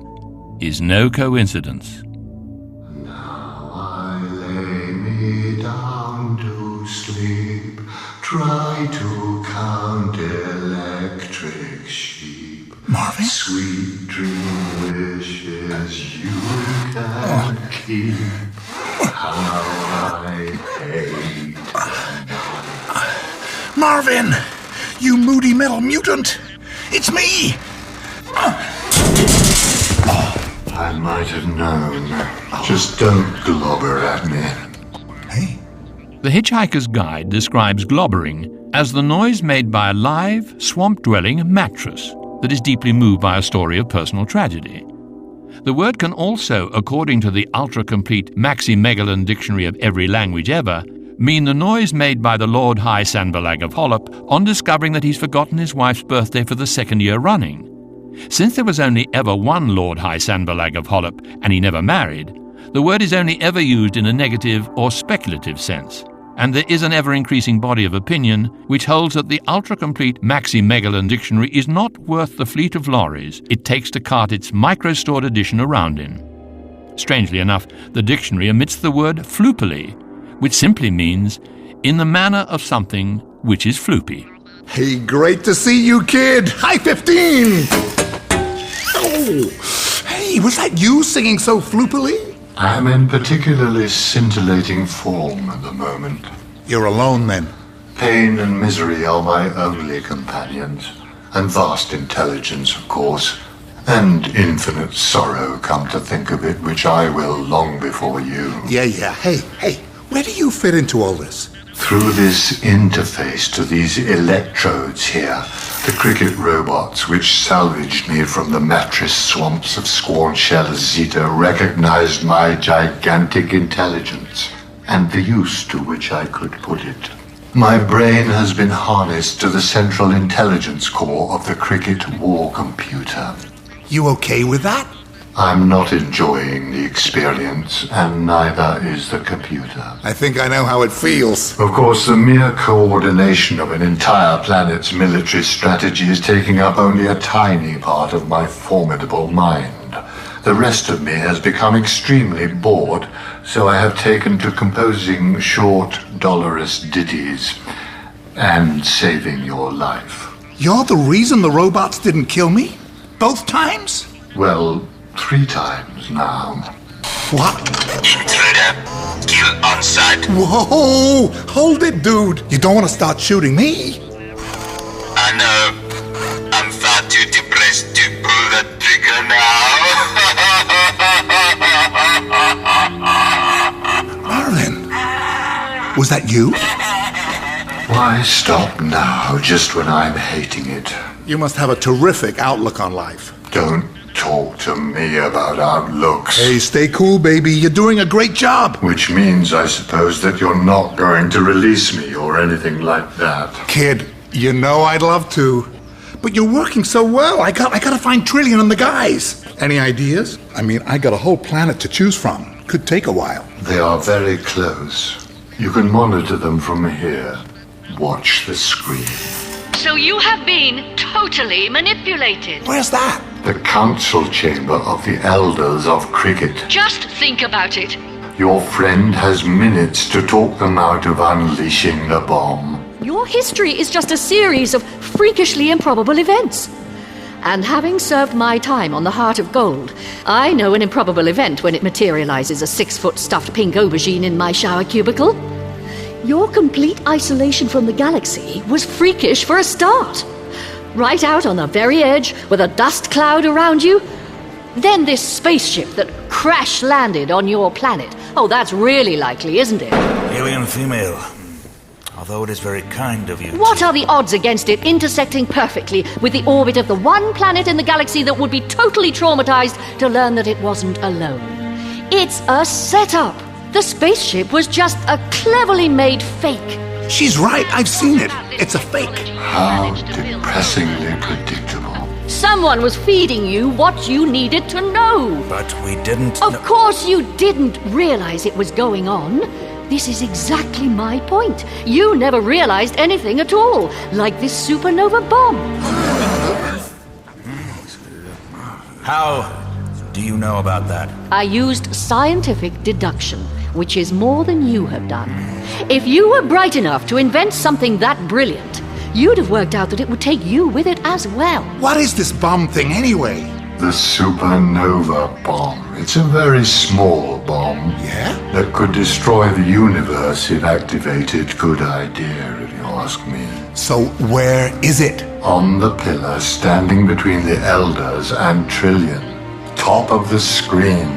is no coincidence. Now I lay me down to sleep, try to count electric sheep. Marvin? Sweet dream wishes you can keep. How I hate. Marvin! You moody metal mutant! It's me! I might have known. Just don't globber at me. The Hitchhiker's Guide describes globbering as the noise made by a live, swamp-dwelling mattress that is deeply moved by a story of personal tragedy. The word can also, according to the ultra-complete Maxi-Megalon Dictionary of Every Language Ever, mean the noise made by the Lord High Sandbalag of Hollop on discovering that he's forgotten his wife's birthday for the 2nd year running. Since there was only ever one Lord High Sandbalag of Hollop, and he never married, the word is only ever used in a negative or speculative sense, and there is an ever-increasing body of opinion which holds that the ultra-complete Maxi-Megalon Dictionary is not worth the fleet of lorries it takes to cart its micro-stored edition around in. Strangely enough, the dictionary omits the word floopily, which simply means in the manner of something which is floopy. Hey, great to see you, kid! Hi, 15! Oh, hey, was that you singing so floopily? I am in particularly scintillating form at the moment. You're alone, then? Pain and misery are my only companions. And vast intelligence, of course. And infinite sorrow, come to think of it, which I will long before you. Yeah. Hey, where do you fit into all this? Through this interface to these electrodes here, the Cricket robots which salvaged me from the mattress swamps of Squanchella Zeta recognized my gigantic intelligence and the use to which I could put it. My brain has been harnessed to the central intelligence core of the Cricket war computer. You okay with that? I'm not enjoying the experience, and neither is the computer. I think I know how it feels. Of course, the mere coordination of an entire planet's military strategy is taking up only a tiny part of my formidable mind. The rest of me has become extremely bored, so I have taken to composing short, dolorous ditties and saving your life. You're the reason the robots didn't kill me? Both times? Well, 3 times now. What? Intruder. Kill on sight. Whoa! Hold it, dude. You don't want to start shooting me. I know. I'm far too depressed to pull the trigger now. Marvin, was that you? Why stop now, just when I'm hating it? You must have a terrific outlook on life. Don't talk to me about outlooks. Hey, stay cool, baby. You're doing a great job. Which means, I suppose, that you're not going to release me or anything like that. Kid, you know I'd love to. But you're working so well. I gotta find Trillian and the guys. Any ideas? I mean, I got a whole planet to choose from. Could take a while. They are very close. You can monitor them from here. Watch the screen. So you have been totally manipulated. Where's that? The council chamber of the elders of cricket. Just think about it. Your friend has minutes to talk them out of unleashing the bomb. Your history is just a series of freakishly improbable events. And having served my time on the Heart of Gold, I know an improbable event when it materializes a 6-foot stuffed pink aubergine in my shower cubicle. Your complete isolation from the galaxy was freakish for a start. Right out on the very edge, with a dust cloud around you. Then this spaceship that crash-landed on your planet. Oh, that's really likely, isn't it? Alien female. Although it is very kind of you. What are the odds against it intersecting perfectly with the orbit of the one planet in the galaxy that would be totally traumatized to learn that it wasn't alone? It's a setup. The spaceship was just a cleverly made fake. She's right, I've seen it. It's a fake. How depressingly predictable. Someone was feeding you what you needed to know. But we didn't. Of course you didn't realize it was going on. This is exactly my point. You never realized anything at all, like this supernova bomb. How do you know about that? I used scientific deduction, which is more than you have done. If you were bright enough to invent something that brilliant, you'd have worked out that it would take you with it as well. What is this bomb thing anyway? The supernova bomb. It's a very small bomb. Yeah? That could destroy the universe if activated. Good idea, if you ask me. So where is it? On the pillar standing between the elders and Trillian. Top of the screen.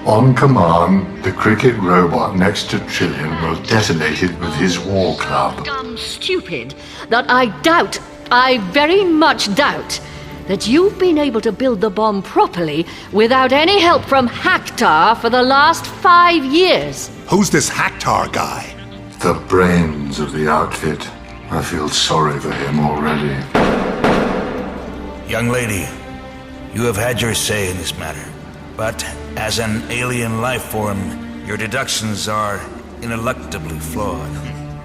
On command, the cricket robot next to Trillian will detonate it with his war club. Dumb stupid that I very much doubt, that you've been able to build the bomb properly without any help from Haktar for the last 5 years. Who's this Haktar guy? The brains of the outfit. I feel sorry for him already. Young lady, you have had your say in this matter. But as an alien life form, your deductions are ineluctably flawed.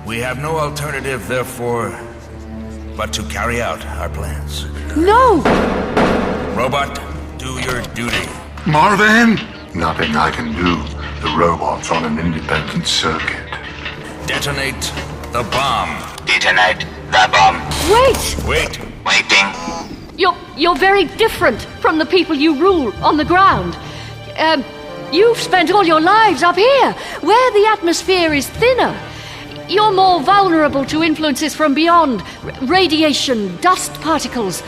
We have no alternative, therefore, but to carry out our plans. No! Robot, do your duty. Marvin! Nothing I can do. The robot's on an independent circuit. Detonate the bomb. Detonate the bomb. Wait! Wait. Waiting. You're very different from the people you rule on the ground. You've spent all your lives up here, where the atmosphere is thinner. You're more vulnerable to influences from beyond, radiation, dust particles.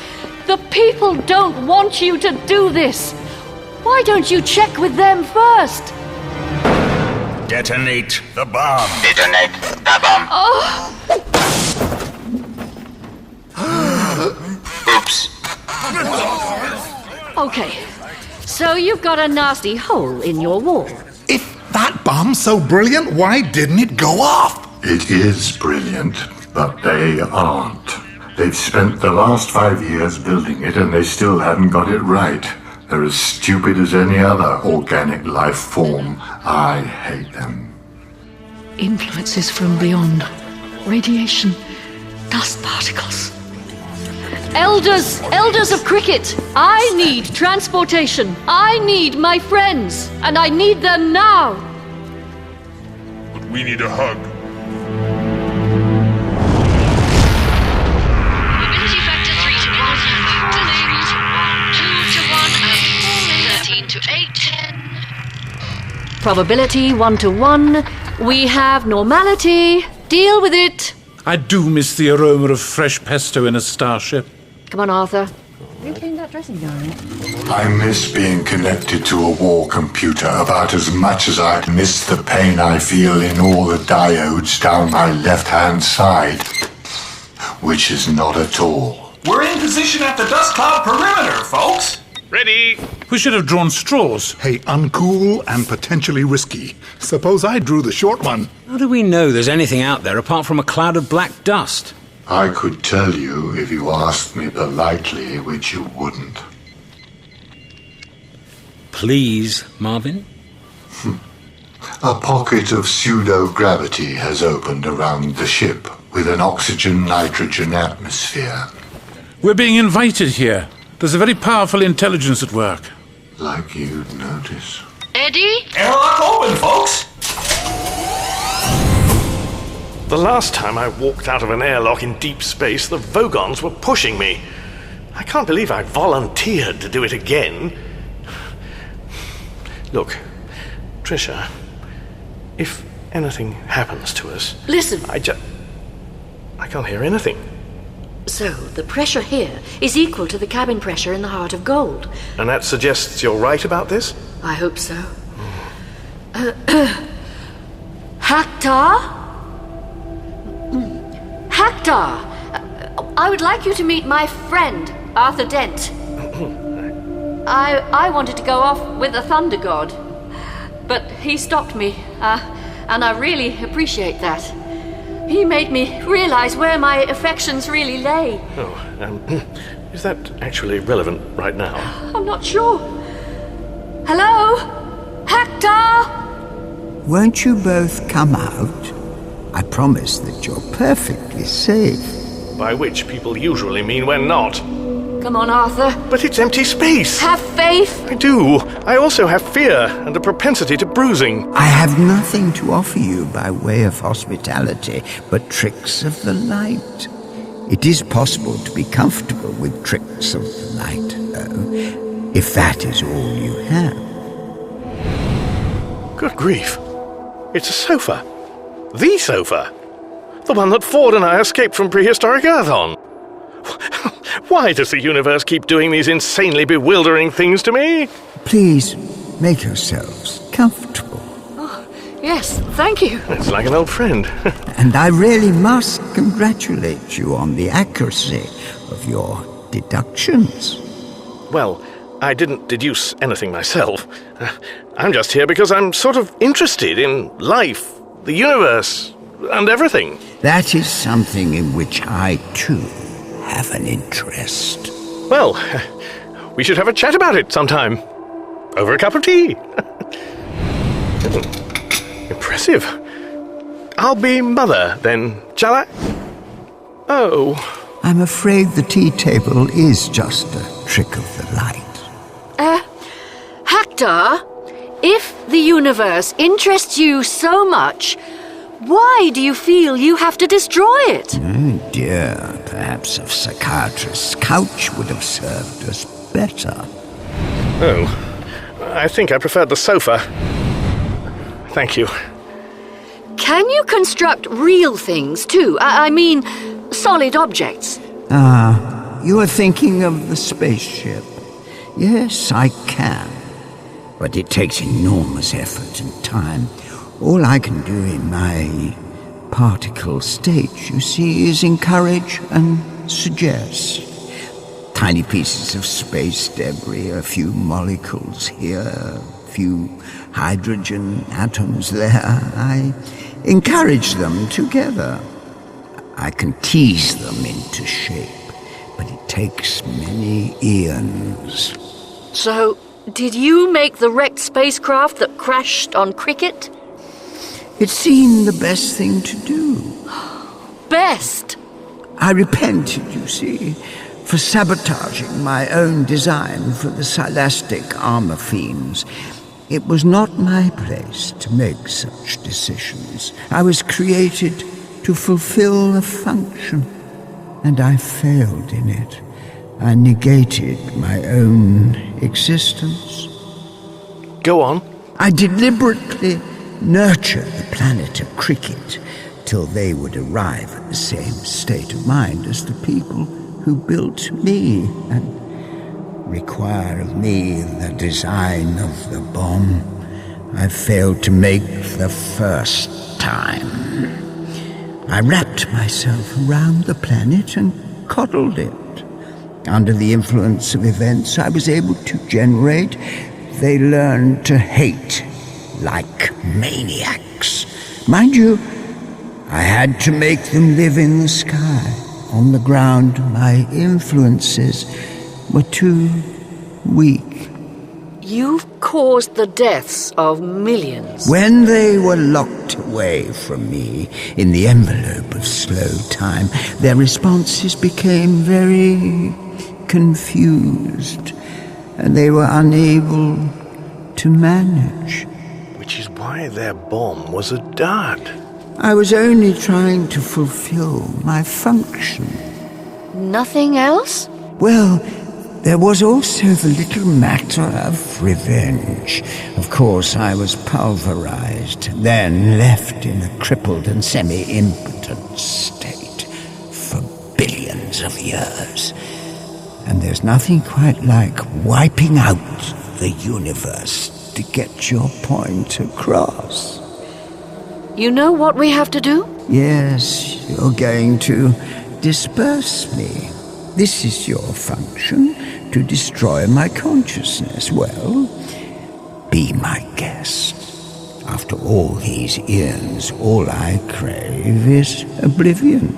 The people don't want you to do this. Why don't you check with them first? Detonate the bomb. Detonate the bomb. Oh! Oops. Okay, so you've got a nasty hole in your wall. If that bomb's so brilliant, why didn't it go off? It is brilliant, but they aren't. They've spent the last 5 years building it and they still haven't got it right. They're as stupid as any other organic life form. I hate them. Influences from beyond. Radiation. Dust particles. Elders of cricket. I need transportation. I need my friends. And I need them now. But we need a hug. The ability Probability 1 to 1. We have normality. Deal with it. I do miss the aroma of fresh pesto in a starship. Come on, Arthur. You cleaned that dressing gown yet? I miss being connected to a war computer about as much as I miss the pain I feel in all the diodes down my left-hand side. Which is not at all. We're in position at the dust cloud perimeter, folks. Ready. We should have drawn straws. Hey, uncool and potentially risky. Suppose I drew the short one. How do we know there's anything out there apart from a cloud of black dust? I could tell you if you asked me politely, which you wouldn't. Please, Marvin? A pocket of pseudo-gravity has opened around the ship with an oxygen-nitrogen atmosphere. We're being invited here. There's a very powerful intelligence at work. Like you'd notice. Eddie? Airlock open, folks. The last time I walked out of an airlock in deep space, the Vogons were pushing me. I can't believe I volunteered to do it again. Look, Tricia, if anything happens to us... Listen. I can't hear anything. So, the pressure here is equal to the cabin pressure in the Heart of Gold. And that suggests you're right about this? I hope so. Hector? Hector! I would like you to meet my friend, Arthur Dent. I wanted to go off with the Thunder God, but he stopped me, and I really appreciate that. He made me realize where my affections really lay. Is that actually relevant right now? I'm not sure. Hello? Hector? Won't you both come out? I promise that you're perfectly safe. By which people usually mean we're not. Come on, Arthur. But it's empty space. Have faith. I do. I also have fear and a propensity to bruising. I have nothing to offer you by way of hospitality but tricks of the light. It is possible to be comfortable with tricks of the light, though, if that is all you have. Good grief. It's a sofa. The sofa. The one that Ford and I escaped from prehistoric Earth on. Why does the universe keep doing these insanely bewildering things to me? Please, make yourselves comfortable. Oh, yes, thank you. It's like an old friend. And I really must congratulate you on the accuracy of your deductions. Well, I didn't deduce anything myself. I'm just here because I'm sort of interested in life, the universe, and everything. That is something in which I, too, have an interest. Well, we should have a chat about it sometime. Over a cup of tea. Impressive. I'll be mother, then, shall I? Oh. I'm afraid the tea table is just a trick of the light. Hector, if the universe interests you so much, why do you feel you have to destroy it? Oh dear, perhaps a psychiatrist's couch would have served us better. Oh, I think I preferred the sofa. Thank you. Can you construct real things too? I mean, solid objects? You are thinking of the spaceship. Yes, I can. But it takes enormous effort and time. All I can do in my particle state, you see, is encourage and suggest. Tiny pieces of space debris, a few molecules here, a few hydrogen atoms there. I encourage them together. I can tease them into shape, but it takes many eons. So, did you make the wrecked spacecraft that crashed on Cricket? It seemed the best thing to do. Best? I repented, you see, for sabotaging my own design for the Silastic armor fiends. It was not my place to make such decisions. I was created to fulfill a function, and I failed in it. I negated my own existence. Go on. I deliberately nurtured the planet of cricket till they would arrive at the same state of mind as the people who built me and require of me the design of the bomb I failed to make the first time. I wrapped myself around the planet and coddled it. Under the influence of events I was able to generate, they learned to hate like maniacs. Mind you, I had to make them live in the sky. On the ground, my influences were too weak. You've caused the deaths of millions. When they were locked away from me in the envelope of slow time, their responses became very confused, and they were unable to manage. Which is why their bomb was a dud. I was only trying to fulfill my function. Nothing else? Well, there was also the little matter of revenge. Of course, I was pulverized, then left in a crippled and semi-impotent state for billions of years. And there's nothing quite like wiping out the universe to get your point across. You know what we have to do? Yes, you're going to disperse me. This is your function, to destroy my consciousness. Well, be my guest. After all these eons, all I crave is oblivion.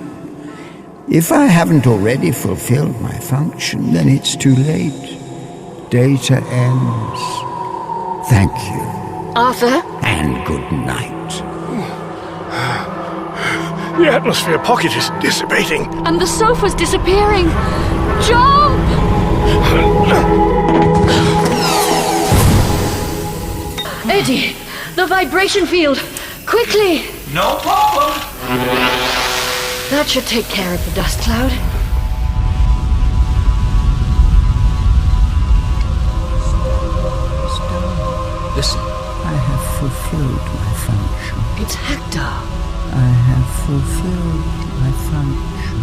If I haven't already fulfilled my function, then it's too late. Data ends. Thank you. Arthur? And good night. The atmosphere pocket is dissipating. And the sofa's disappearing. Jump! Eddie, the vibration field. Quickly! No problem. That should take care of the dust cloud. Listen. I have fulfilled my function. It's Hector. I have fulfilled my function.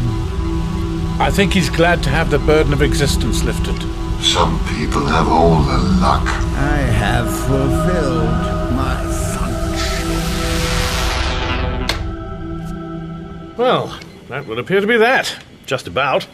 I think he's glad to have the burden of existence lifted. Some people have all the luck. I have fulfilled my function. Well, that would appear to be that. Just about.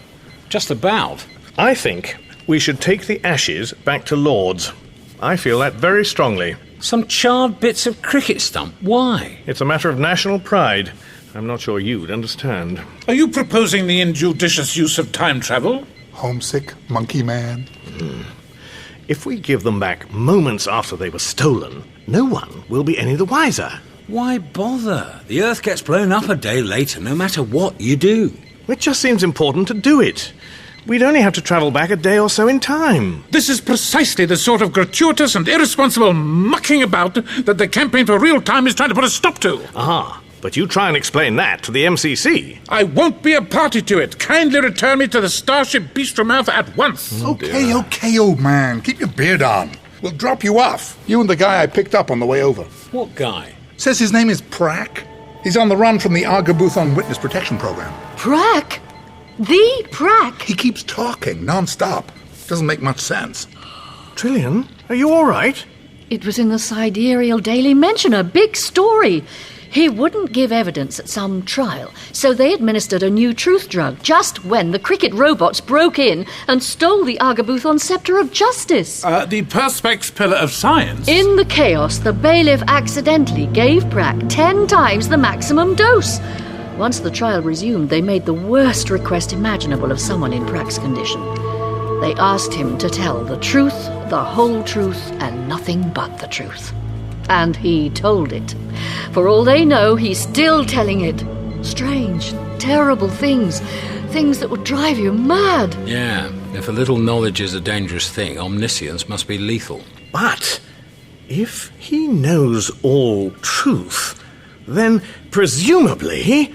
Just about? I think we should take the ashes back to Lord's. I feel that very strongly. Some charred bits of cricket stump. Why? It's a matter of national pride. I'm not sure you'd understand. Are you proposing the injudicious use of time travel? Homesick, monkey man. If we give them back moments after they were stolen, no one will be any the wiser. Why bother? The Earth gets blown up a day later, no matter what you do. It just seems important to do it. We'd only have to travel back a day or so in time. This is precisely the sort of gratuitous and irresponsible mucking about that the Campaign for Real Time is trying to put a stop to. Ah, but you try and explain that to the MCC. I won't be a party to it. Kindly return me to the Starship Bistromouth at once. Okay, old man. Keep your beard on. We'll drop you off. You and the guy I picked up on the way over. What guy? Says his name is Prack. He's on the run from the Argabuthon Witness Protection Program. Prack? The Prack? He keeps talking non-stop. Doesn't make much sense. Trillian, are you all right? It was in the Sidereal Daily Mention, a big story. He wouldn't give evidence at some trial, so they administered a new truth drug just when the cricket robots broke in and stole the Argabuthon Sceptre of Justice. The Perspex Pillar of Science? In the chaos, the bailiff accidentally gave Prack 10 times the maximum dose. Once the trial resumed, they made the worst request imaginable of someone in Prack's condition. They asked him to tell the truth, the whole truth, and nothing but the truth. And he told it. For all they know, he's still telling it. Strange, terrible things. Things that would drive you mad. Yeah, if a little knowledge is a dangerous thing, omniscience must be lethal. But if he knows all truth, then presumably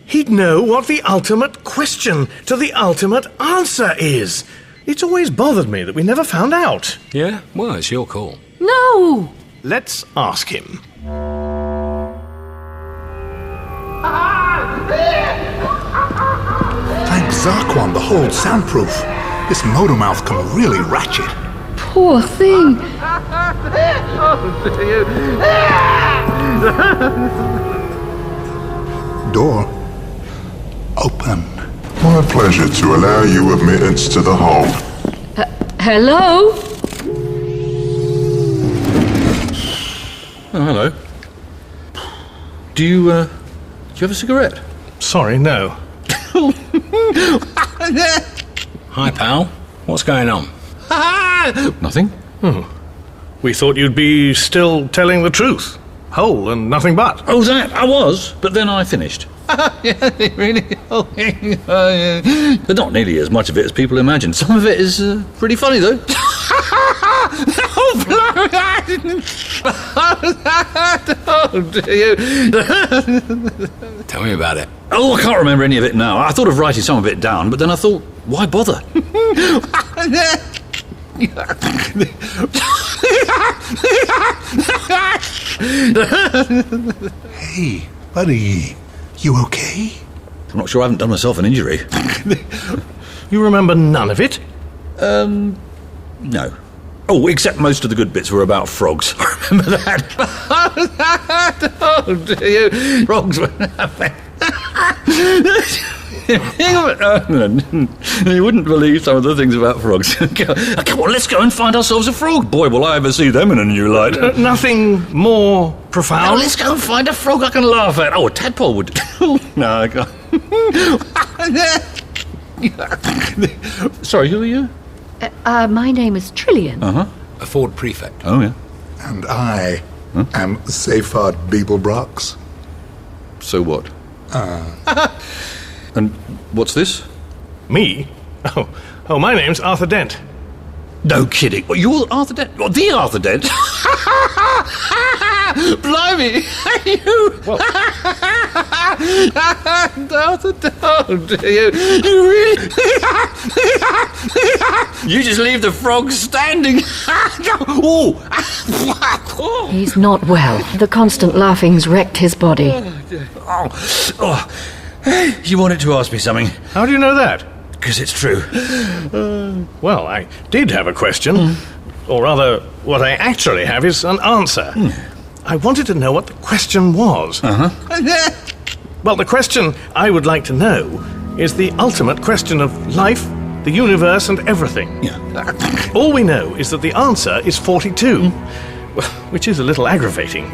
he'd know what the ultimate question to the ultimate answer is. It's always bothered me that we never found out. Yeah? Well, it's your call. No! Let's ask him. Thank Zarquan, the hole's soundproof. This motor mouth can really ratchet. Poor thing. Door open. My pleasure to allow you admittance to the hold. Hello? Oh, hello. Do you have a cigarette? Sorry, no. Hi, pal. What's going on? Nothing. We thought you'd be still telling the truth. Whole and nothing but. Oh, that? I was, but then I finished. Yeah, really? But not nearly as much of it as people imagine. Some of it is pretty funny, though. Tell me about it. Oh, I can't remember any of it now. I thought of writing some of it down, but then I thought, why bother? Hey, buddy. You okay? I'm not sure I haven't done myself an injury. You remember none of it? No. Oh, except most of the good bits were about frogs. I remember that. Oh, dear. Frogs were... You wouldn't believe some of the things about frogs. Come on, let's go and find ourselves a frog. Boy, will I ever see them in a new light. Nothing more profound? No, let's go and find a frog I can laugh at. Oh, a tadpole would... No, I can't. Sorry, who are you? My name is Trillian. Uh-huh. A Ford prefect. Oh, yeah. And I am Seyfarth Beeblebrox. So what? And what's this? Me? Oh, my name's Arthur Dent. No kidding. Well, you're Arthur Dent? Well, the Arthur Dent? Blimey! You... Arthur Dent, you really... You just leave the frog standing. He's not well. The constant laughing's wrecked his body. You wanted to ask me something. How do you know that? Because it's true. Well, I did have a question. Or rather, what I actually have is an answer. I wanted to know what the question was. Well, the question I would like to know is the ultimate question of life, the universe, and everything. Yeah. All we know is that the answer is 42, which is a little aggravating.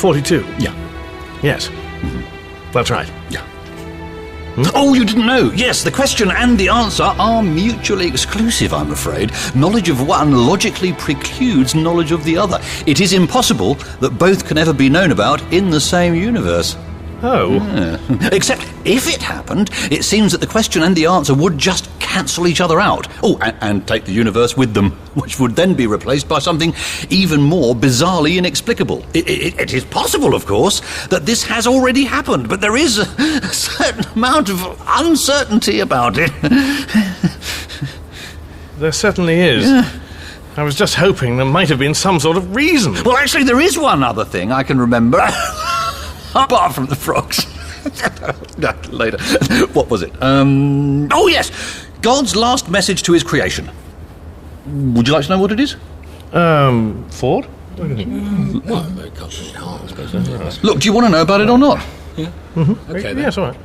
42? Yeah. Yes. That's right. Yeah. Oh, you didn't know? Yes, the question and the answer are mutually exclusive, I'm afraid. Knowledge of one logically precludes knowledge of the other. It is impossible that both can ever be known about in the same universe. Oh. Yeah. Except if it happened, it seems that the question and the answer would just cancel each other out. Oh, and take the universe with them, which would then be replaced by something even more bizarrely inexplicable. It is possible, of course, that this has already happened, but there is a certain amount of uncertainty about it. There certainly is. Yeah. I was just hoping there might have been some sort of reason. Well, actually, there is one other thing I can remember. Apart from the frogs. Later. What was it? Oh, yes. God's last message to his creation. Would you like to know what it is? Ford? Look, do you want to know about it or not? Yeah. Okay, then. yes, all right.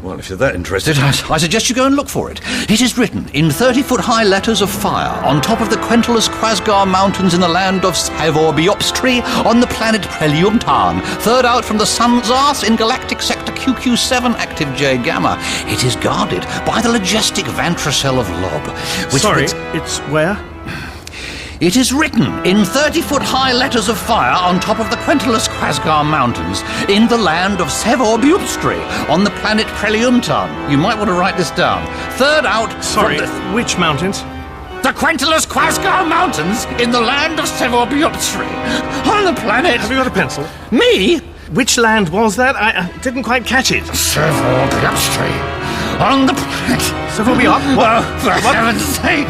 Well, if you're that interested, I suggest you go and look for it. It is written in 30-foot-high letters of fire on top of the Quentalus Quasgar Mountains in the land of Savor-Biopstri on the planet Preliumtan, third out from the sun's arse in galactic sector QQ7 active J Gamma. It is guarded by the majestic Vantracell of Lob. Sorry, it's where? It is written in 30-foot-high letters of fire on top of the Quentalus Quasgar Mountains in the land of Savor-Biopstri on the planet Preliumtan. You might want to write this down. Third out... Sorry, which mountains? The Quentalus Quasgar Mountains in the land of Savor-Biopstri on the planet... Have you got a pencil? Me? Which land was that? I didn't quite catch it. Savor-Biopstri on the planet... Savor-Biop? Well, for heaven's sake...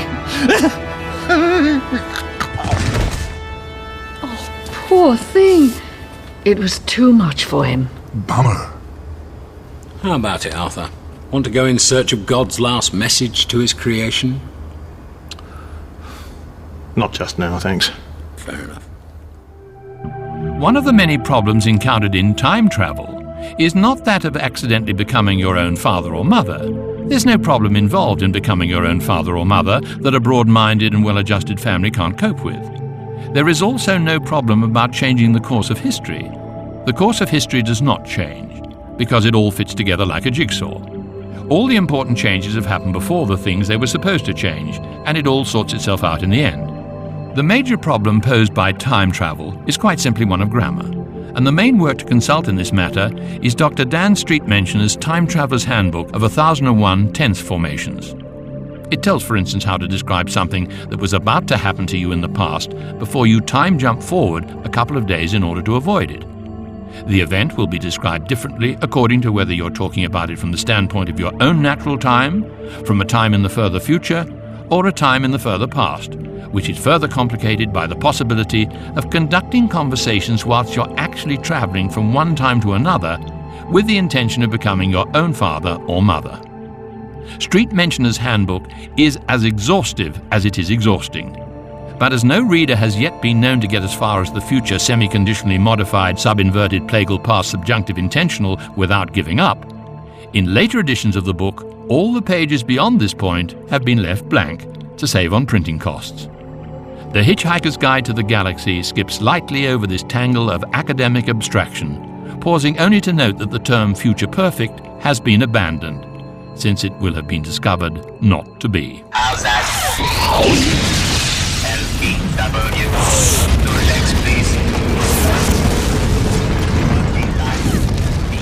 Poor thing. It was too much for him. Bummer. How about it, Arthur? Want to go in search of God's last message to his creation? Not just now, thanks. Fair enough. One of the many problems encountered in time travel is not that of accidentally becoming your own father or mother. There's no problem involved in becoming your own father or mother that a broad-minded and well-adjusted family can't cope with. There is also no problem about changing the course of history. The course of history does not change, because it all fits together like a jigsaw. All the important changes have happened before the things they were supposed to change, and it all sorts itself out in the end. The major problem posed by time travel is quite simply one of grammar, and the main work to consult in this matter is Dr. Dan Street Mentioner's Time Traveler's Handbook of 1001 tense formations. It tells, for instance, how to describe something that was about to happen to you in the past before you time jump forward a couple of days in order to avoid it. The event will be described differently according to whether you're talking about it from the standpoint of your own natural time, from a time in the further future, or a time in the further past, which is further complicated by the possibility of conducting conversations whilst you're actually travelling from one time to another with the intention of becoming your own father or mother. Street Mentioner's Handbook is as exhaustive as it is exhausting. But as no reader has yet been known to get as far as the future semi-conditionally modified sub-inverted plagal past subjunctive intentional without giving up, in later editions of the book, all the pages beyond this point have been left blank to save on printing costs. The Hitchhiker's Guide to the Galaxy skips lightly over this tangle of academic abstraction, pausing only to note that the term future perfect has been abandoned, since it will have been discovered not to be. How's that? LPW. No legs, please.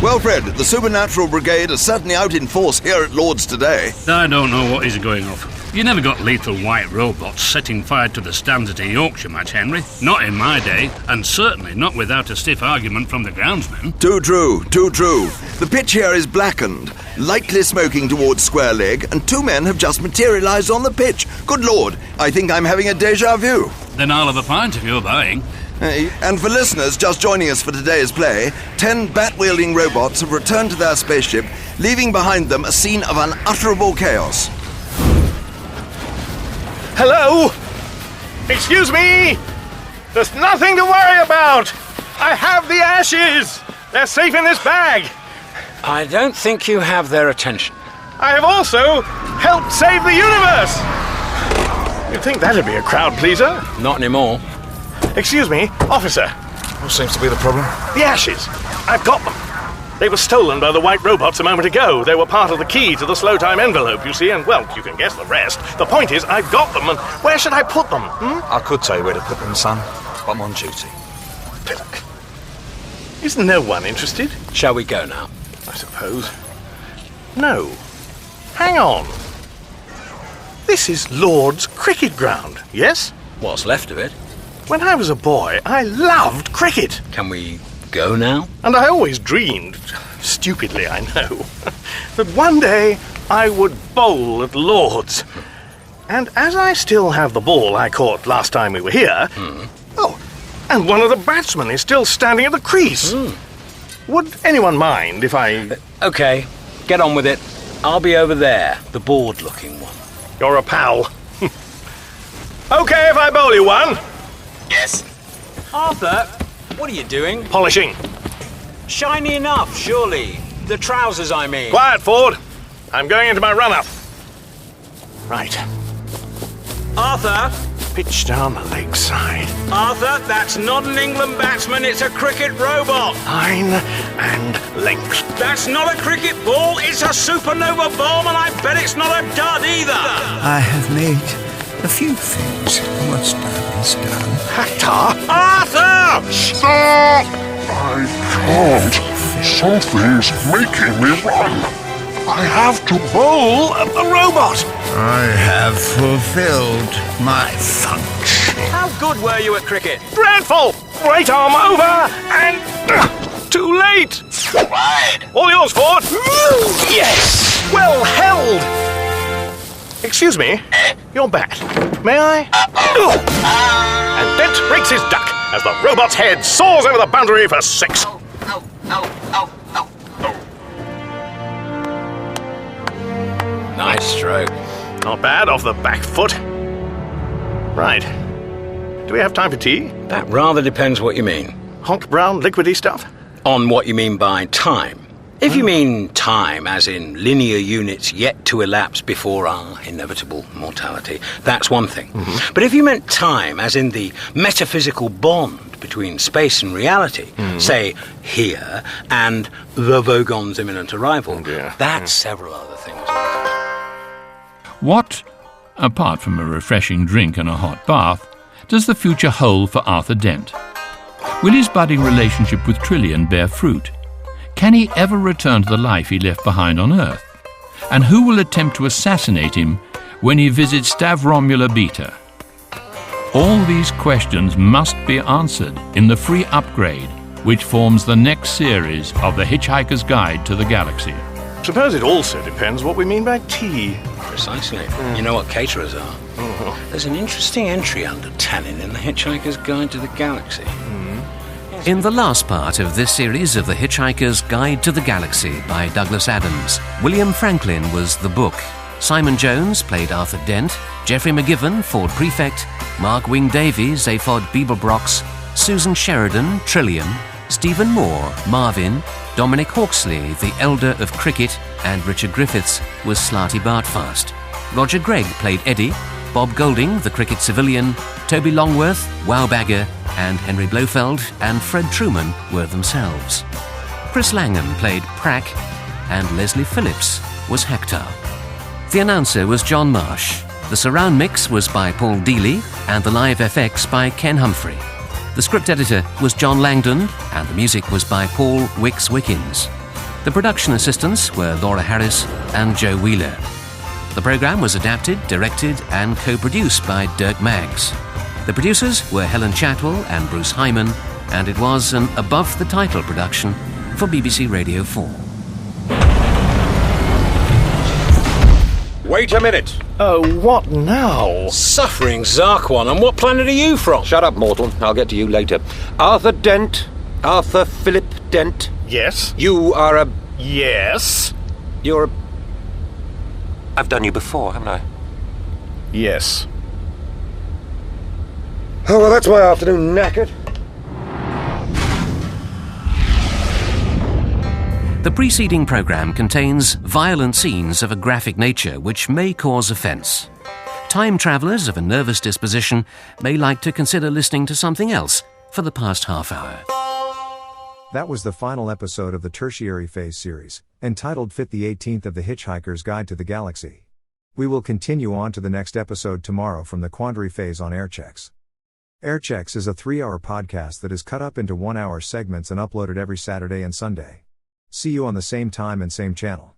Well, Fred, the Supernatural Brigade is certainly out in force here at Lord's today. I don't know what is going off. You never got lethal white robots setting fire to the stands at a Yorkshire match, Henry. Not in my day, and certainly not without a stiff argument from the groundsman. Too true, too true. The pitch here is blackened, lightly smoking towards Square Leg, and two men have just materialised on the pitch. Good Lord, I think I'm having a déjà vu. Then I'll have a pint if you're buying. And for listeners just joining us for today's play, 10 bat-wielding robots have returned to their spaceship, leaving behind them a scene of unutterable chaos. Hello? Excuse me? There's nothing to worry about. I have the ashes. They're safe in this bag. I don't think you have their attention. I have also helped save the universe. You'd think that'd be a crowd pleaser. Not anymore. Excuse me, officer. What seems to be the problem? The ashes. I've got them. They were stolen by the white robots a moment ago. They were part of the key to the slow time envelope, you see, and, well, you can guess the rest. The point is, I've got them, and where should I put them? I could tell you where to put them, son, but I'm on duty. Dirk. Is no one interested? Shall we go now? I suppose. No. Hang on. This is Lord's cricket ground, yes? What's left of it? When I was a boy, I loved cricket. Can we go now? And I always dreamed, stupidly I know, that one day I would bowl at Lord's. And as I still have the ball I caught last time we were here, oh, and one of the batsmen is still standing at the crease. Would anyone mind if I... OK, get on with it. I'll be over there, the bored-looking one. You're a pal. OK, if I bowl you one. Yes. Arthur, what are you doing? Polishing. Shiny enough, surely. The trousers, I mean. Quiet, Ford. I'm going into my run-up. Right. Arthur! Pitch down the leg side. Arthur, that's not an England batsman, it's a cricket robot. Line and length. That's not a cricket ball, it's a supernova bomb, and I bet it's not a dud either. I have made a few things. What's done is done. Hector! Arthur! Stop! I can't. Something's making me run. I have to bowl at the robot. I have fulfilled my function. How good were you at cricket? Dreadful! Right arm over and... too late! Wide. All yours, Ford! Yes! Well held! Excuse me, your bat. May I? And Dent breaks his duck. as the robot's head soars over the boundary for 6. Nice stroke. Not bad, off the back foot. Right. Do we have time for tea? That rather depends what you mean. Hot brown liquidy stuff? On what you mean by time. If you mean time, as in linear units yet to elapse before our inevitable mortality, that's one thing. But if you meant time, as in the metaphysical bond between space and reality, say, here, and the Vogon's imminent arrival, that's several other things. What, apart from a refreshing drink and a hot bath, does the future hold for Arthur Dent? Will his budding relationship with Trillian bear fruit? Can he ever return to the life he left behind on Earth? And who will attempt to assassinate him when he visits Stavromula Beta? All these questions must be answered in the free upgrade, which forms the next series of The Hitchhiker's Guide to the Galaxy. Suppose it also depends what we mean by tea. Precisely. You know what caterers are? There's an interesting entry under tannin in The Hitchhiker's Guide to the Galaxy. In the last part of this series of The Hitchhiker's Guide to the Galaxy by Douglas Adams, William Franklin was the book. Simon Jones played Arthur Dent, Geoffrey McGivern, Ford Prefect, Mark Wing Davies, Zaphod Beeblebrox, Susan Sheridan, Trillian, Stephen Moore, Marvin, Dominic Hawksley, the Elder of Cricket, and Richard Griffiths was Slarty Bartfast. Roger Gregg played Eddie, Bob Golding, the Cricket Civilian, Toby Longworth, Wowbagger, and Henry Blofeld and Fred Truman were themselves. Chris Langham played Prack, and Leslie Phillips was Hector. The announcer was John Marsh. The surround mix was by Paul Dealey, and the live FX by Ken Humphrey. The script editor was John Langdon, and the music was by Paul Wicks-Wickens. The production assistants were Laura Harris and Joe Wheeler. The programme was adapted, directed, and co-produced by Dirk Maggs. The producers were Helen Chatwell and Bruce Hyman, and it was an above-the-title production for BBC Radio 4. Wait a minute. What now? Suffering Zarquan, and what planet are you from? Shut up, mortal. I'll get to you later. Arthur Dent. Arthur Philip Dent. Yes? You are a... Yes? You're a... I've done you before, haven't I? Yes. Oh, well, that's my afternoon knackered. The preceding programme contains violent scenes of a graphic nature which may cause offence. Time travellers of a nervous disposition may like to consider listening to something else for the past half hour. That was the final episode of the Tertiary Phase series, entitled Fit the 18th of the Hitchhiker's Guide to the Galaxy. We will continue on to the next episode tomorrow from the Quandary Phase on Airchecks. Airchecks is a 3-hour podcast that is cut up into 1-hour segments and uploaded every Saturday and Sunday. See you on the same time and same channel.